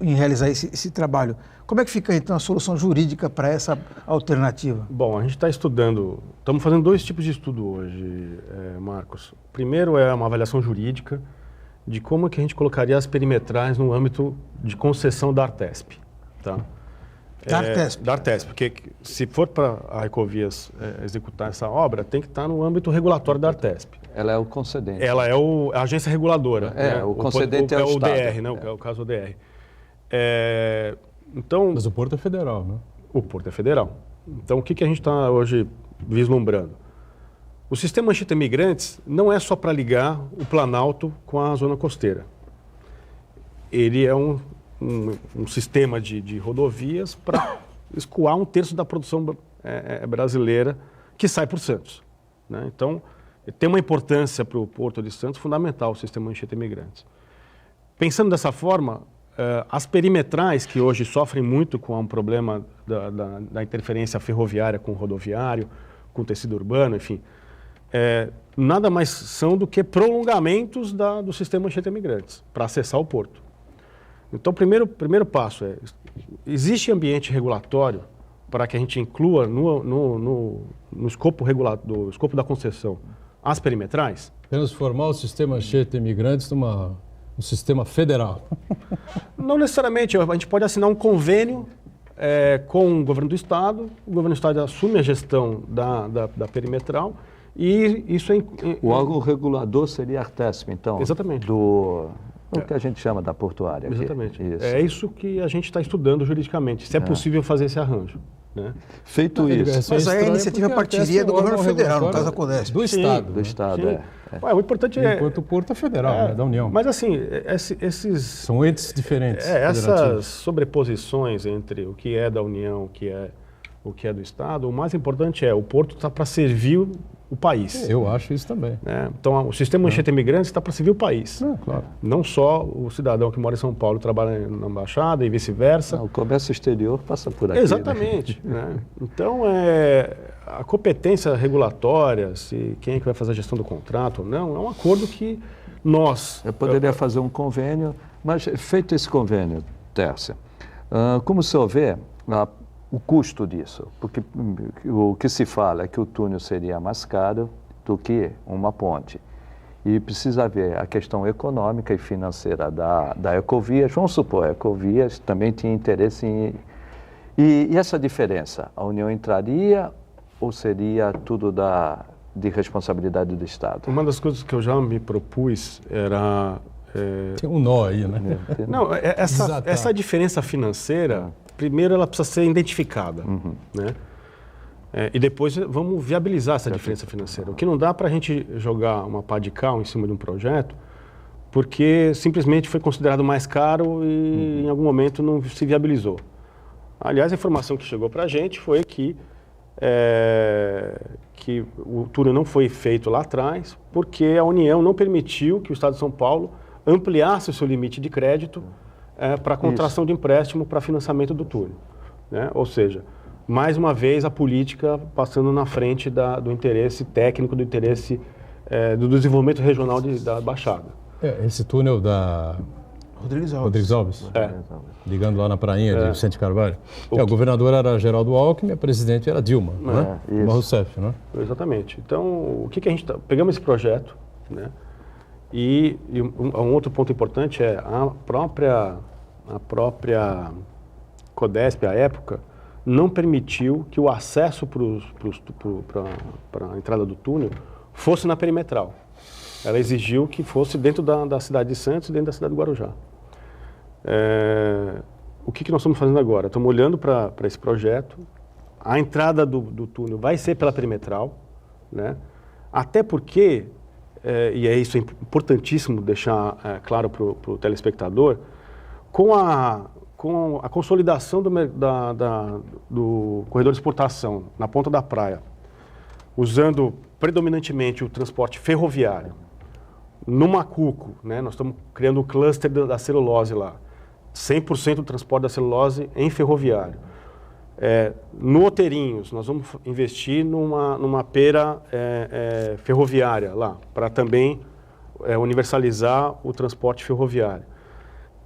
em realizar esse trabalho. Como é que fica então a solução jurídica para essa alternativa? Bom, a gente está estudando, estamos fazendo 2 tipos de estudo hoje, Marcos. Primeiro é uma avaliação jurídica de como que a gente colocaria as perimetrais no âmbito de concessão da Artesp. Tá? Da Artesp? Da Artesp, porque se for para a Ecovias executar essa obra, tem que estar no âmbito regulatório da Artesp. Ela é o concedente. Ela é a agência reguladora. Né? O concedente é o Estado. DR, né? É o caso do DR. Então, Mas o Porto é federal, né? O Porto é federal. Então, o que a gente está hoje vislumbrando? O sistema Anchieta Imigrantes não é só para ligar o Planalto com a zona costeira. Ele é um sistema de rodovias para escoar 1/3 da produção brasileira que sai por Santos. Né? Então, tem uma importância para o Porto de Santos fundamental o sistema Anchieta Imigrantes. Pensando dessa forma, as perimetrais que hoje sofrem muito com o problema da interferência ferroviária com o rodoviário, com o tecido urbano, enfim, nada mais são do que prolongamentos do sistema Anchieta Imigrantes para acessar o porto. Então, o primeiro passo existe ambiente regulatório para que a gente inclua no escopo do escopo da concessão as perimetrais? Transformar o sistema Anchieta Imigrantes num sistema federal. Não necessariamente. A gente pode assinar um convênio com o governo do Estado assume a gestão da perimetral e isso é... O órgão regulador seria a Artesp, então? Exatamente. O que a gente chama da portuária. Exatamente. Isso. É isso que a gente está estudando juridicamente, se é possível fazer esse arranjo. Né? Feito isso. Mas aí a iniciativa partiria do governo federal, no caso da CODESP. Do Estado. Do Estado, O importante Enquanto o Porto é federal, né, da União. Mas assim, esses... São entes diferentes. Essas sobreposições entre o que é da União, o que é do Estado, o mais importante o Porto está para servir o país. Eu acho isso também. Então, o sistema Anchieta Imigrantes está para servir o país. Claro. Não só o cidadão que mora em São Paulo trabalha na embaixada e vice-versa. O comércio exterior passa por aqui. Exatamente. Né? Então, a competência regulatória, se quem é que vai fazer a gestão do contrato ou não, é um acordo que nós... Eu poderia fazer um convênio, mas feito esse convênio, Tércia, como o senhor vê o custo disso? Porque o que se fala é que o túnel seria mais caro do que uma ponte. E precisa ver a questão econômica e financeira da Ecovias. Vamos supor, a Ecovias também tinha interesse em... E essa diferença? A União entraria ou seria tudo de responsabilidade do Estado? Uma das coisas que eu já me propus era... Tem um nó aí, né? Não, essa diferença financeira, primeiro ela precisa ser identificada, né? E depois vamos viabilizar essa diferença financeira. O que não dá para a gente jogar uma pá de cal em cima de um projeto, porque simplesmente foi considerado mais caro e em algum momento não se viabilizou. Aliás, a informação que chegou para a gente foi que o túnel não foi feito lá atrás porque a União não permitiu que o Estado de São Paulo ampliasse o seu limite de crédito para a contração de empréstimo para financiamento do túnel. Né? Ou seja, mais uma vez a política passando na frente do interesse técnico, do interesse do desenvolvimento regional da Baixada. Esse túnel Rodrigues Alves. Rodrigues Alves? É. Ligando lá na prainha de Vicente Carvalho. O governador era Geraldo Alckmin, a presidente era Dilma, né? isso. Dilma Rousseff, né? Exatamente. Então, o que a gente pegamos esse projeto, né? E um outro ponto importante é a própria Codesp, à época, não permitiu que o acesso para a entrada do túnel fosse na perimetral. Ela exigiu que fosse dentro da cidade de Santos e dentro da cidade de Guarujá. O que nós estamos fazendo agora? Estamos olhando para esse projeto. A entrada do túnel vai ser pela perimetral, né? Até porque, e isso é importantíssimo deixar claro para o telespectador, com a consolidação do corredor de exportação na ponta da praia, usando predominantemente o transporte ferroviário, no Macuco, né, nós estamos criando o cluster da celulose lá, 100% do transporte da celulose em ferroviário. No Outeirinhos, nós vamos investir numa pera ferroviária lá, para também universalizar o transporte ferroviário.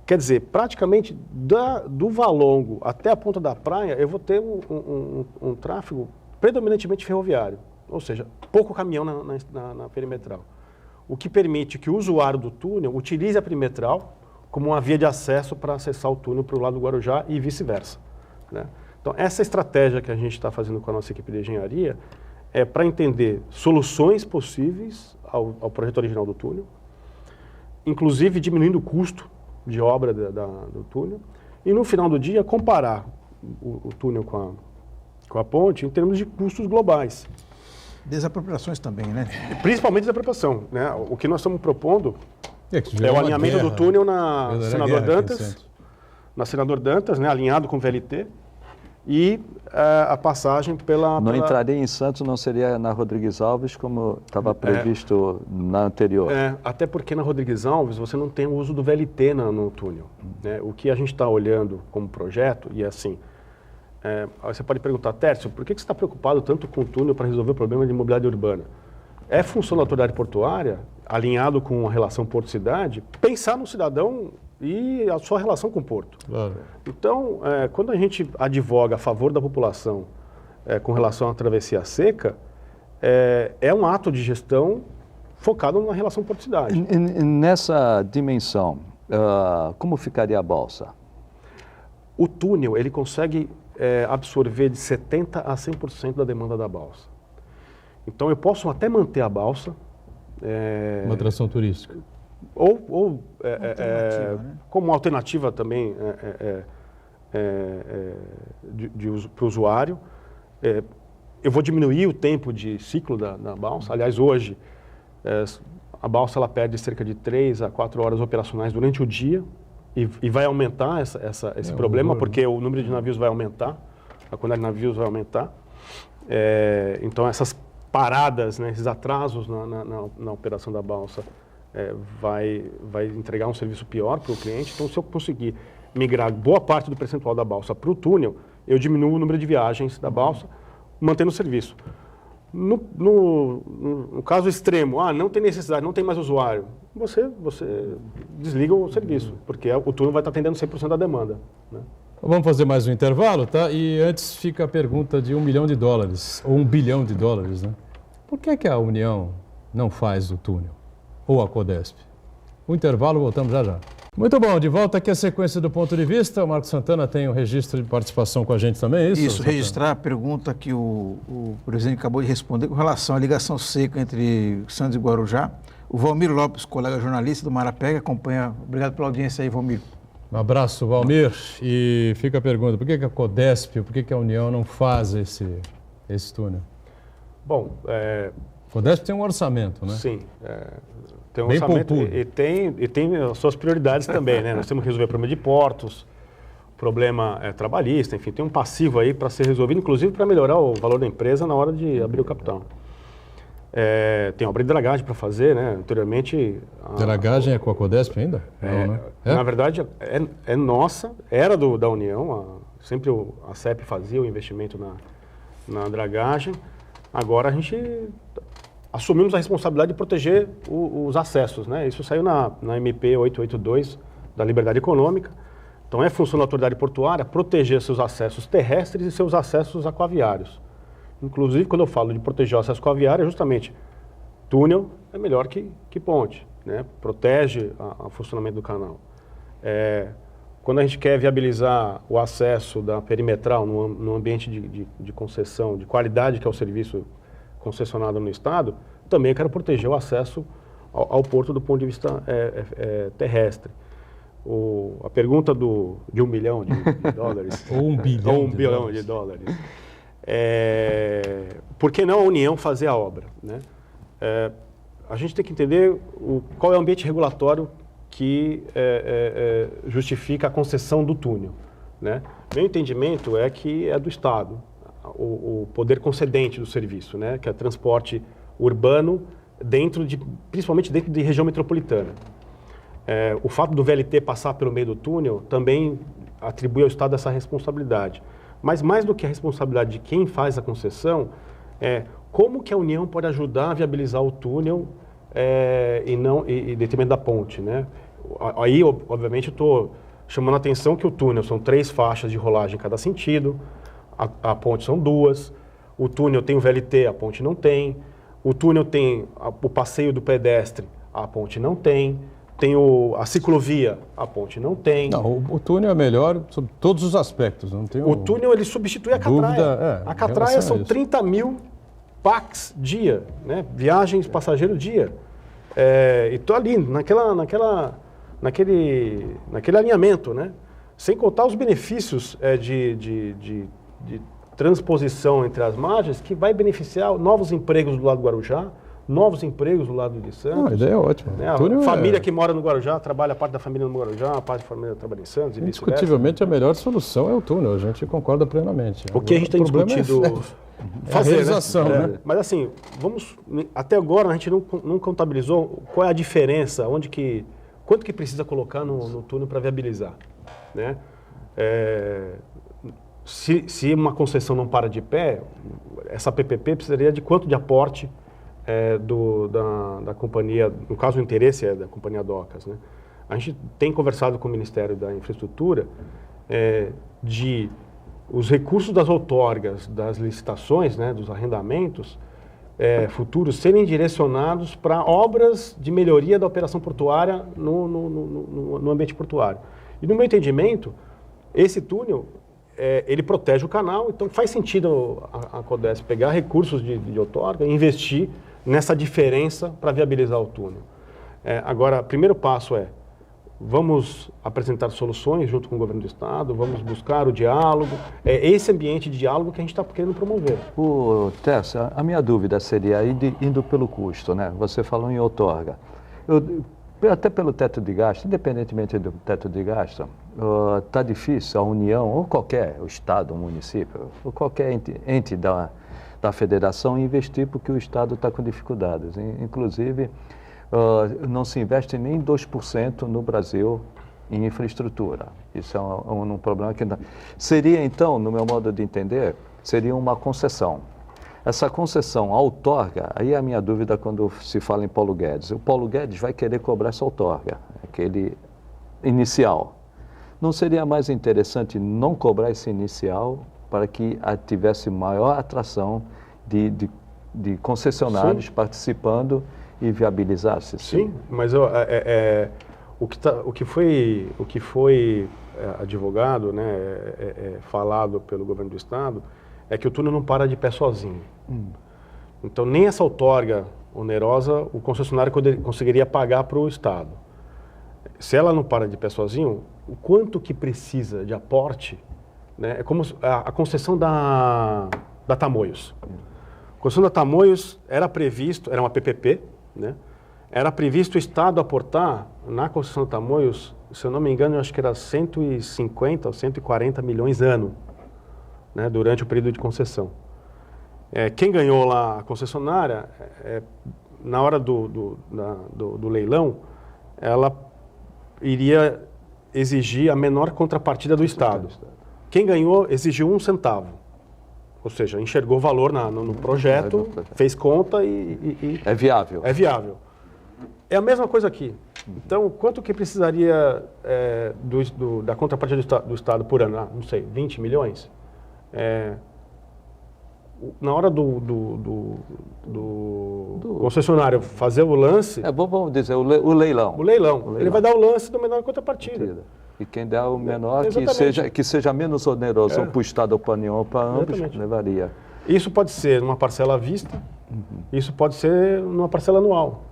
Quer dizer, praticamente do Valongo até a ponta da praia, eu vou ter um tráfego predominantemente ferroviário, ou seja, pouco caminhão na perimetral. O que permite que o usuário do túnel utilize a perimetral como uma via de acesso para acessar o túnel para o lado do Guarujá e vice-versa, né? Então, essa estratégia que a gente está fazendo com a nossa equipe de engenharia é para entender soluções possíveis ao projeto original do túnel, inclusive diminuindo o custo de obra do túnel, e no final do dia comparar o túnel com a ponte em termos de custos globais. Desapropriações também, né? Principalmente desapropriação, né? O que nós estamos propondo que é o alinhamento do túnel na Verdadeira Senador guerra aqui em Dantas, Santos. né? Alinhado com o VLT, e a passagem pela... Não entraria em Santos, não seria na Rodrigues Alves, como estava previsto na anterior. Até porque na Rodrigues Alves você não tem o uso do VLT no túnel, né? O que a gente está olhando como projeto, e é assim, você pode perguntar, Tércio, por que você está preocupado tanto com o túnel para resolver o problema de mobilidade urbana? É função da autoridade portuária, alinhado com a relação porto-cidade, pensar no cidadão e a sua relação com o porto. Claro. Então, quando a gente advoga a favor da população com relação à travessia seca, é um ato de gestão focado na relação porto-cidade. Nessa dimensão, como ficaria a balsa? O túnel, ele consegue absorver de 70% a 100% da demanda da balsa. Então, eu posso até manter a balsa. Uma atração turística. Ou né? como alternativa também para o usuário. Eu vou diminuir o tempo de ciclo da balsa. Aliás, hoje, a balsa ela perde cerca de 3 a 4 horas operacionais durante o dia e vai aumentar esse problema, porque o número de navios vai aumentar, a quantidade de navios vai aumentar. Então, essas paradas, né, esses atrasos na operação da balsa vai entregar um serviço pior para o cliente. Então, se eu conseguir migrar boa parte do percentual da balsa para o túnel, eu diminuo o número de viagens da balsa, mantendo o serviço. No caso extremo, não tem necessidade, não tem mais usuário, você desliga o serviço, porque o túnel vai estar atendendo 100% da demanda, né? Vamos fazer mais um intervalo, tá? E antes fica a pergunta de $1 milhão, ou $1 bilhão, né? Por que a União não faz o túnel? Ou a Codesp? O intervalo, voltamos já já. Muito bom, de volta aqui a sequência do Ponto de Vista. O Marcos Santana tem um registro de participação com a gente também, é isso? Isso, registrar a pergunta que o presidente acabou de responder com relação à ligação seca entre Santos e Guarujá. O Valmir Lopes, colega jornalista do Marapé, acompanha. Obrigado pela audiência aí, Valmir. Um abraço, Valmir. E fica a pergunta, por que a Codesp, por que a União não faz esse túnel? Bom, a Codesp tem um orçamento, né? Sim, tem um Bem orçamento poupudo. e tem as suas prioridades também, né? Nós temos que resolver o problema de portos, problema trabalhista, enfim, tem um passivo aí para ser resolvido, inclusive para melhorar o valor da empresa na hora de abrir o capital. Tem obra de dragagem para fazer, né? Anteriormente... Dragagem é com a Codesp ainda? Não, né? Na verdade, é nossa, era da União, sempre a CEP fazia o investimento na dragagem. Agora a gente assumimos a responsabilidade de proteger os acessos, né? Isso saiu na MP 882 da liberdade econômica. Então, é função da autoridade portuária proteger seus acessos terrestres e seus acessos aquaviários. Inclusive, quando eu falo de proteger o acesso aquaviário, é justamente túnel é melhor que ponte, né? Protege o funcionamento do canal. Quando a gente quer viabilizar o acesso da perimetral no ambiente de concessão, de qualidade que é o serviço concessionado no Estado, também quero proteger o acesso ao porto do ponto de vista terrestre. A pergunta de $1 bilhão de dólares. Ou $1 bilhão. Ou $1 bilhão de dólares. Por que não a União fazer a obra, né? A gente tem que entender qual é o ambiente regulatório que justifica a concessão do túnel, né? Meu entendimento é que é do Estado, o poder concedente do serviço, né? Que é transporte urbano, principalmente dentro de região metropolitana. O fato do VLT passar pelo meio do túnel também atribui ao Estado essa responsabilidade. Mas mais do que a responsabilidade de quem faz a concessão, como que a União pode ajudar a viabilizar o túnel em detrimento da ponte, né? Aí, obviamente, eu estou chamando a atenção que o túnel são 3 faixas de rolagem em cada sentido, a ponte são 2, o túnel tem o VLT, a ponte não tem, o túnel tem o passeio do pedestre, a ponte não tem a ciclovia, a ponte não tem. Não, o túnel é melhor sobre todos os aspectos. Não tem o túnel ele substitui a catraia. A catraia são 30 mil PAX dia, né? Viagens passageiro dia. E estou ali, naquele alinhamento, né? Sem contar os benefícios de transposição entre as margens, que vai beneficiar novos empregos do lado do Guarujá, novos empregos do lado de Santos. A ideia é ótima. Né? A família que mora no Guarujá trabalha, a parte da família no Guarujá, a parte da família trabalha em Santos e vice-versa. Indiscutivelmente, a melhor solução é o túnel, a gente concorda plenamente. O que a gente tem discutido... a realização, né? Mas assim, até agora a gente não contabilizou qual é a diferença, quanto que precisa colocar no túnel para viabilizar, né? Se uma concessão não para de pé, essa PPP precisaria de quanto de aporte da companhia, no caso o interesse é da companhia Docas, né? A gente tem conversado com o Ministério da Infraestrutura de os recursos das outorgas, das licitações, né, dos arrendamentos futuros serem direcionados para obras de melhoria da operação portuária no ambiente portuário. E no meu entendimento, esse túnel ele protege o canal, então faz sentido a Codesp pegar recursos de outorga e investir nessa diferença para viabilizar o túnel. Agora, o primeiro passo vamos apresentar soluções junto com o governo do Estado, vamos buscar o diálogo, esse ambiente de diálogo que a gente está querendo promover. Tércio, a minha dúvida seria, indo pelo custo, né? Você falou em outorga. Até pelo teto de gasto, independentemente do teto de gasto, está difícil a União, ou o Estado, o município, ou qualquer ente da federação investir porque o Estado está com dificuldades. Inclusive, não se investe nem 2% no Brasil em infraestrutura. Isso é um problema que... Seria, então, no meu modo de entender, seria uma concessão. Essa concessão, a outorga, aí é a minha dúvida quando se fala em Paulo Guedes. O Paulo Guedes vai querer cobrar essa outorga, aquele inicial. Não seria mais interessante não cobrar esse inicial para que tivesse maior atração de concessionários Sim. participando e viabilizasse? Sim, mas o que foi advogado, né, falado pelo governo do Estado, é que o túnel não para de pé sozinho. Então, nem essa outorga onerosa o concessionário conseguiria pagar para o Estado. Se ela não para de pé sozinho, o quanto que precisa de aporte, né, é como a concessão da Tamoios. A concessão da Tamoios era uma PPP, né? Era previsto o Estado aportar na concessão da Tamoios, se eu não me engano, eu acho que era 150 ou 140 milhões ano, né, durante o período de concessão. Quem ganhou lá a concessionária, na hora do leilão, ela iria exigir a menor contrapartida do Estado. Quem ganhou exigiu 1 centavo. Ou seja, enxergou valor no projeto, fez conta e... É viável. É viável. É a mesma coisa aqui. Então, quanto que precisaria da contrapartida do Estado por ano? Não sei, 20 milhões? Na hora do concessionário fazer o lance... Vamos dizer, o leilão. O leilão. Ele vai dar o lance do menor contrapartida. E quem der o menor, que seja menos oneroso para o Estado ou para a União ou para ambos, levaria. Isso pode ser numa parcela à vista, isso pode ser numa parcela anual.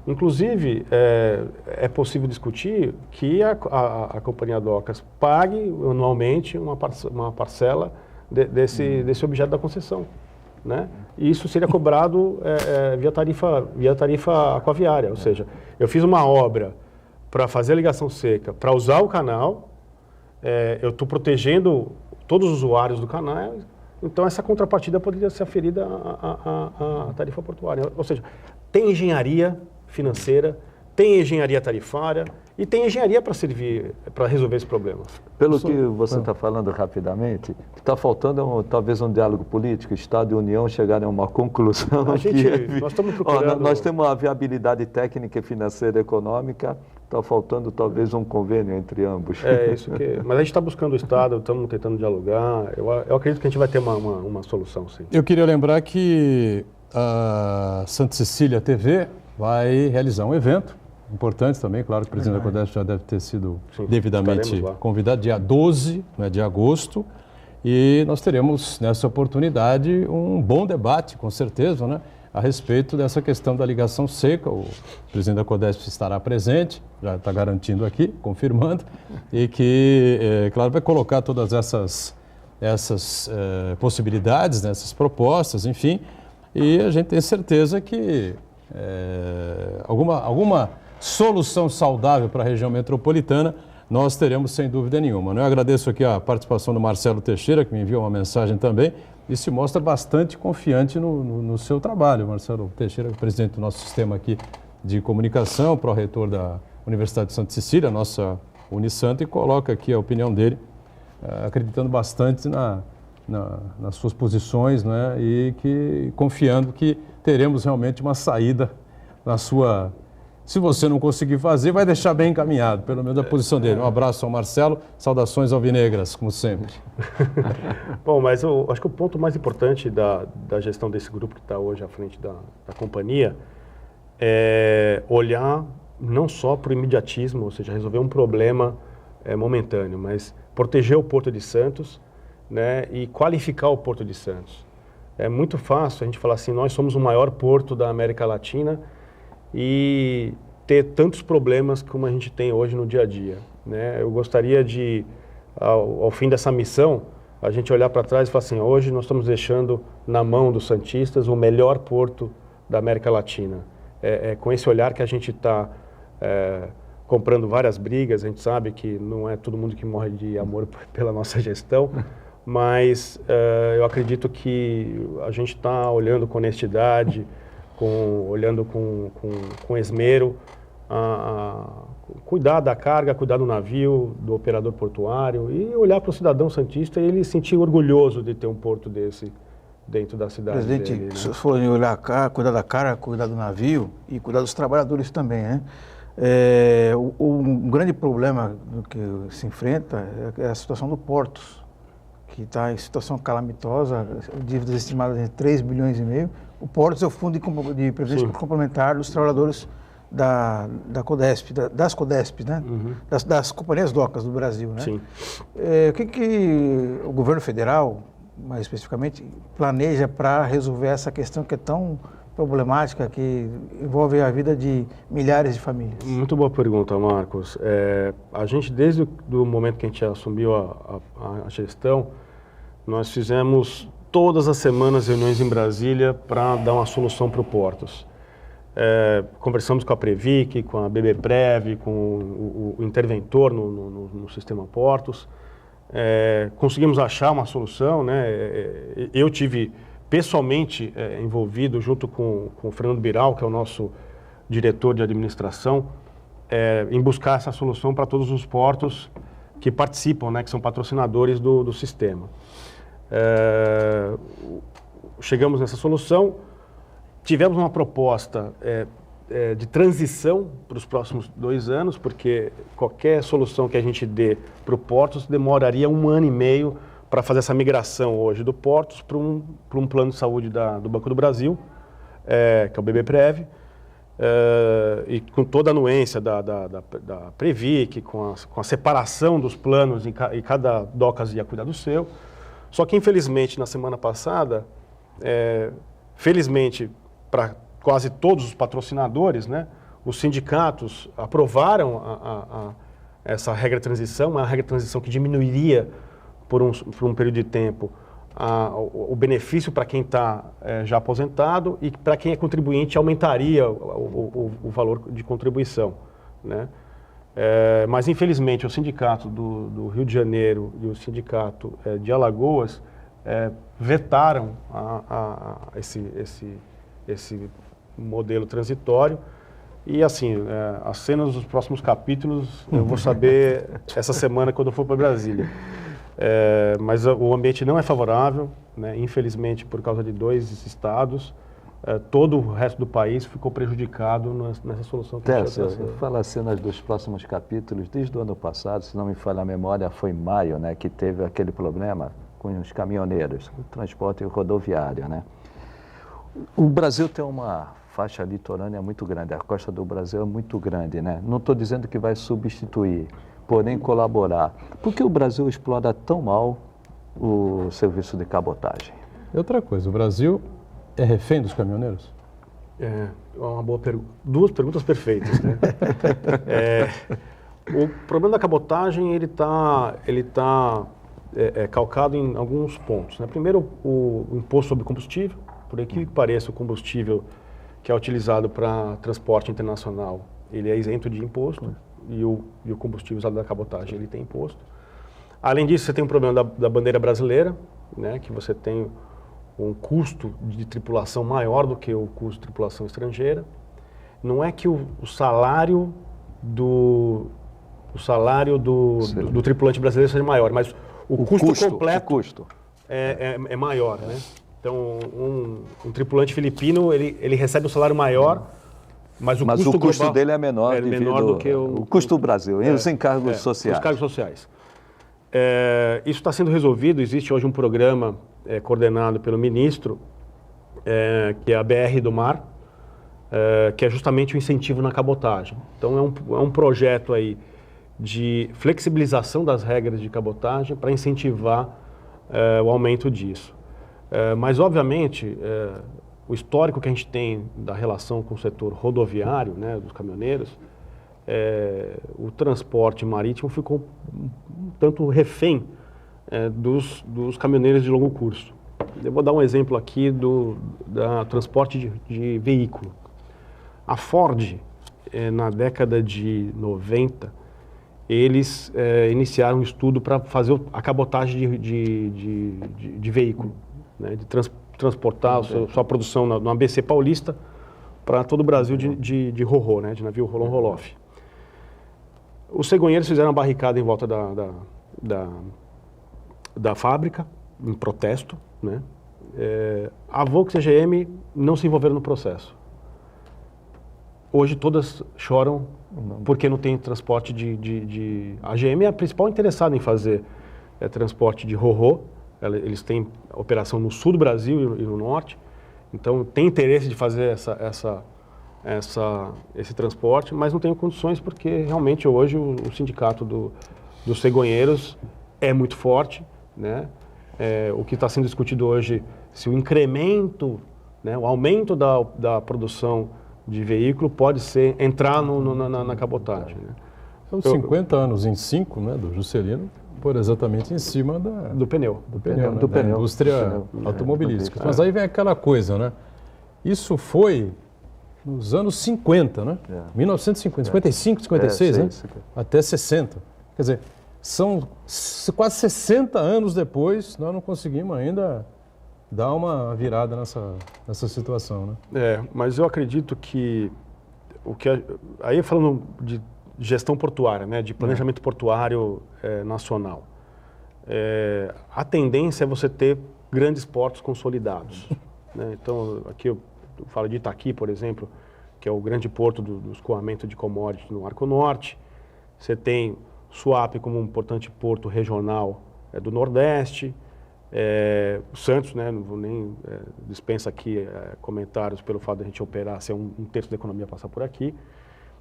Inclusive, é possível discutir que a Companhia Docas pague anualmente uma parcela desse objeto da concessão, né? E isso seria cobrado via tarifa aquaviária, ou seja, eu fiz uma obra para fazer a ligação seca, para usar o canal, eu estou protegendo todos os usuários do canal, então essa contrapartida poderia ser aferida à tarifa portuária. Ou seja, tem engenharia financeira, tem engenharia tarifária e tem engenharia para resolver esse problema. Pelo que você está falando rapidamente, está faltando talvez um diálogo político, Estado e União chegarem a uma conclusão. Nós estamos procurando... Nós temos uma viabilidade técnica, financeira e econômica, está faltando talvez um convênio entre ambos. Mas a gente está buscando o Estado, estamos tentando dialogar, eu acredito que a gente vai ter uma solução, sim. Eu queria lembrar que a Santa Cecília TV vai realizar um evento importante também, claro que o presidente da CODESP já deve ter sido devidamente convidado, dia 12, né, de agosto, e nós teremos nessa oportunidade um bom debate, com certeza, né, a respeito dessa questão da ligação seca. O presidente da CODESP estará presente, já está garantindo aqui, confirmando, e que, claro, vai colocar todas essas possibilidades, né, essas propostas, enfim, e a gente tem certeza que alguma solução saudável para a região metropolitana nós teremos sem dúvida nenhuma. Eu agradeço aqui a participação do Marcelo Teixeira, que me enviou uma mensagem também e se mostra bastante confiante no seu trabalho. Marcelo Teixeira, presidente do nosso sistema aqui de comunicação, pró-reitor da Universidade de Santa Cecília, nossa Unisanto, e coloca aqui a opinião dele, acreditando bastante nas suas posições, né, e confiando que teremos realmente uma saída na sua... Se você não conseguir fazer, vai deixar bem encaminhado, pelo menos a posição dele. Um abraço ao Marcelo, saudações alvinegras, como sempre. Bom, mas eu acho que o ponto mais importante da gestão desse grupo que está hoje à frente da companhia é olhar não só para o imediatismo, ou seja, resolver um problema momentâneo, mas proteger o Porto de Santos, né, e qualificar o Porto de Santos. É muito fácil a gente falar assim, nós somos o maior porto da América Latina e ter tantos problemas como a gente tem hoje no dia a dia, né? Eu gostaria de, ao fim dessa missão, a gente olhar para trás e falar assim, hoje nós estamos deixando na mão dos santistas o melhor porto da América Latina. É com esse olhar que a gente está comprando várias brigas, a gente sabe que não é todo mundo que morre de amor pela nossa gestão, mas eu acredito que a gente está olhando com honestidade, olhando com esmero, cuidar da carga, cuidar do navio, do operador portuário e olhar para o cidadão santista e ele se sentir orgulhoso de ter um porto desse dentro da cidade. Presidente, dele, né? se for olhar cuidar da carga, cuidar do navio e cuidar dos trabalhadores também, né? Um grande problema que se enfrenta é a situação do Portos, que está em situação calamitosa, dívidas estimadas em 3,5 bilhões. O Portos é o fundo de previdência complementar dos trabalhadores da CODESP, das CODESP, né? Uhum. Das companhias docas do Brasil, né? Sim. O que o governo federal, mais especificamente, planeja para resolver essa questão que é tão problemática, que envolve a vida de milhares de famílias? Muito boa pergunta, Marcos. A gente, desde o momento que a gente assumiu a gestão, nós fizemos todas as semanas reuniões em Brasília para dar uma solução para o Portos. Conversamos com a Previc, com a BBPrev, com o interventor no sistema Portos. Conseguimos achar uma solução, né? Eu tive pessoalmente envolvido, junto com o Fernando Biral, que é o nosso diretor de administração, em buscar essa solução para todos os portos que participam, né, que são patrocinadores do sistema. Chegamos nessa solução, tivemos uma proposta de transição para os próximos 2 anos, porque qualquer solução que a gente dê para o Portos demoraria 1 ano e meio para fazer essa migração hoje do Portos para um plano de saúde do Banco do Brasil, que é o BBPrev, e com toda a anuência da Previc, com a separação dos planos, e cada DOCAS ia cuidar do seu. Só que, infelizmente, na semana passada, felizmente, para quase todos os patrocinadores, né, os sindicatos aprovaram essa regra de transição, uma regra de transição que diminuiria por um período de tempo o benefício para quem está já aposentado, e para quem é contribuinte aumentaria o valor de contribuição, né? Mas, infelizmente, o sindicato do Rio de Janeiro e o sindicato de Alagoas vetaram esse modelo transitório. E, assim, as cenas dos próximos capítulos eu vou saber essa semana quando eu for para Brasília. Mas o ambiente não é favorável, né? Infelizmente, por causa de 2 estados, todo o resto do país ficou prejudicado nessa solução que a gente está trazendo. Fala as cenas dos próximos capítulos. Desde o ano passado, se não me falha a memória, foi em maio, né, que teve aquele problema com os caminhoneiros, o transporte rodoviário, né? O Brasil tem uma faixa litorânea muito grande, a costa do Brasil é muito grande, né? Não estou dizendo que vai substituir, porém colaborar. Por que o Brasil explora tão mal o serviço de cabotagem? Outra coisa, o Brasil é refém dos caminhoneiros? É uma boa pergunta. 2 perguntas perfeitas, né? O problema da cabotagem, ele tá calcado em alguns pontos, né? Primeiro, o imposto sobre combustível. Por aqui que pareça, o combustível que é utilizado para transporte internacional, ele é isento de imposto. E o combustível usado na cabotagem, ele tem imposto. Além disso, você tem um problema da bandeira brasileira, né, que você tem um custo de tripulação maior do que o custo de tripulação estrangeira. Não é que o salário do tripulante brasileiro seja maior, mas o custo completo é maior, né? Então, um tripulante filipino, ele recebe um salário maior, mas o custo global dele é menor, do que o custo do Brasil, e os encargos sociais. Os cargos sociais. Isso está sendo resolvido. Existe hoje um programa coordenado pelo ministro, que é a BR do Mar, que é justamente o incentivo na cabotagem. Então, é um projeto aí de flexibilização das regras de cabotagem para incentivar o aumento disso. Mas, obviamente, o histórico que a gente tem da relação com o setor rodoviário, né, dos caminhoneiros, o transporte marítimo ficou um tanto refém dos caminhoneiros de longo curso. Eu vou dar um exemplo aqui do transporte de veículo. A Ford, na década de 90, eles iniciaram um estudo para fazer a cabotagem de veículo, né, de transportar sua produção no ABC Paulista para todo o Brasil de ro-ro, né, de navio roll-on-roll-off. Os cegonheiros fizeram uma barricada em volta da fábrica, em protesto, né? A Volks e a GM não se envolveram no processo. Hoje todas choram porque não tem transporte A GM é a principal interessada em fazer transporte de ro-ro. Eles têm operação no sul do Brasil e no norte, então tem interesse de fazer esse transporte, mas não tem condições porque realmente hoje o sindicato dos cegonheiros é muito forte, né? O que está sendo discutido hoje, se o incremento, né, o aumento da produção de veículo pode entrar na cabotagem, né? São 50 anos em 5, né, do Juscelino, por exatamente em cima do pneu. Da indústria automobilística. Mas aí vem aquela coisa, né? Isso foi nos anos 50, né? 1950, 55, 56, né? Até 60. Quer dizer, são quase 60 anos depois, nós não conseguimos ainda dar uma virada nessa situação, né? Mas eu acredito que aí falando de gestão portuária, né, de planejamento portuário nacional, a tendência é você ter grandes portos consolidados, né? Então, aqui eu falo de Itaqui, por exemplo, que é o grande porto do escoamento de commodities no Arco Norte. Você tem Suape como um importante porto regional do Nordeste. Santos, né, não vou nem dispensa aqui comentários pelo fato de a gente operar, ser um terço da economia passar por aqui.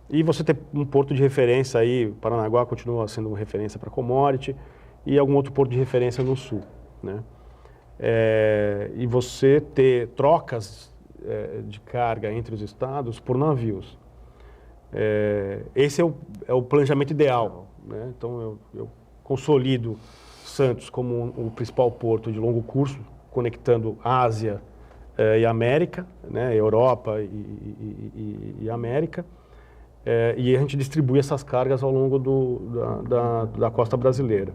E você tem um porto de referência aí, Paranaguá continua sendo uma referência para commodity, e algum outro porto de referência no sul, né? E você ter trocas de carga entre os estados por navios. Esse é o planejamento ideal, né? Então eu consolido Santos como o principal porto de longo curso, conectando Ásia e América, né? Europa e América, e a gente distribui essas cargas ao longo da costa brasileira.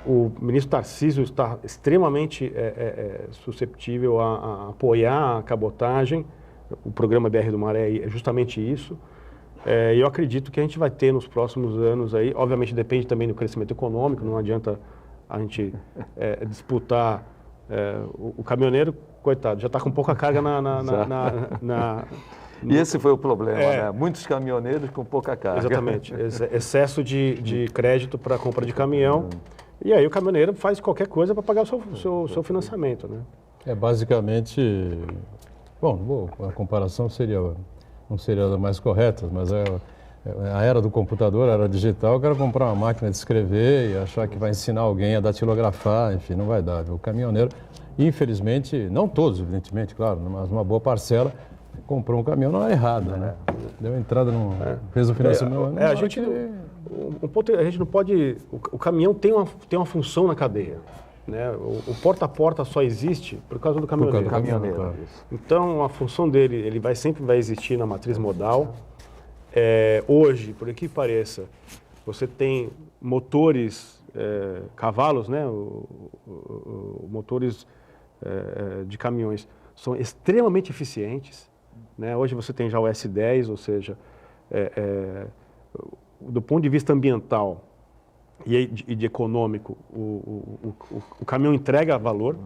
O ministro Tarcísio está extremamente susceptível a apoiar a cabotagem. O programa BR do Mar é justamente isso. Eu acredito que a gente vai ter nos próximos anos aí, obviamente depende também do crescimento econômico, não adianta a gente disputar. O caminhoneiro, coitado, já está com pouca carga E esse foi o problema, né? Muitos caminhoneiros com pouca carga. Exatamente, excesso de crédito para compra de caminhão. E aí o caminhoneiro faz qualquer coisa para pagar o seu financiamento, né? Basicamente, bom, a comparação não seria a mais correta, mas a era do computador, a era digital, eu quero comprar uma máquina de escrever e achar que vai ensinar alguém a datilografar, enfim, não vai dar. O caminhoneiro, infelizmente, não todos, evidentemente, claro, mas uma boa parcela, comprou um caminhão na hora errada, né? Deu entrada, fez o financiamento. A gente não pode. O caminhão tem uma função na cadeia, né? O porta a porta só existe por causa do caminhoneiro. Claro. Então a função dele, ele sempre vai existir na matriz modal. Hoje, por que pareça, você tem motores, cavalos, né? Motores de caminhões são extremamente eficientes. Né? Hoje você tem já o S10, ou seja, do ponto de vista ambiental e de econômico, o caminhão entrega valor,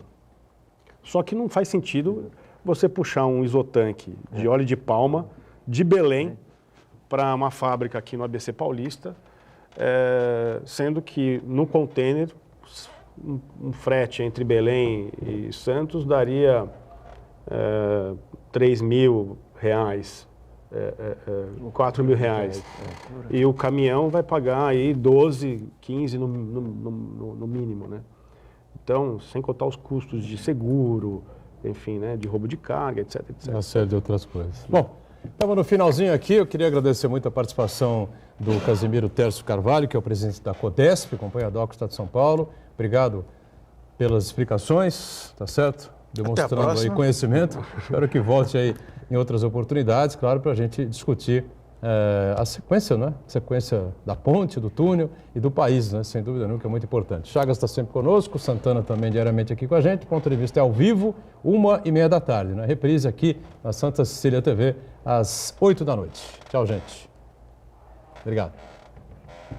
só que não faz sentido você puxar um isotanque de óleo de palma de Belém para uma fábrica aqui no ABC Paulista, sendo que no container, um frete entre Belém e Santos daria R$3.000, R$4.000. E o caminhão vai pagar aí 12, 15 no mínimo, né? Então, sem contar os custos de seguro, enfim, né, de roubo de carga, etc, etc. Uma série de outras coisas. Bom, estamos no finalzinho aqui, eu queria agradecer muito a participação do Casimiro Tércio Carvalho, que é o presidente da CODESP, Companhia Dock Estado de São Paulo. Obrigado pelas explicações, tá certo? Demonstrando aí conhecimento. Espero que volte aí em outras oportunidades, claro, para a gente discutir a sequência, né? Sequência da ponte, do túnel e do país, né? Sem dúvida nenhuma, que é muito importante. Chagas está sempre conosco, Santana também diariamente aqui com a gente. Ponto de vista é ao vivo, 1h30 da tarde, né? Reprise aqui na Santa Cecília TV, às 8 da noite. Tchau, gente. Obrigado.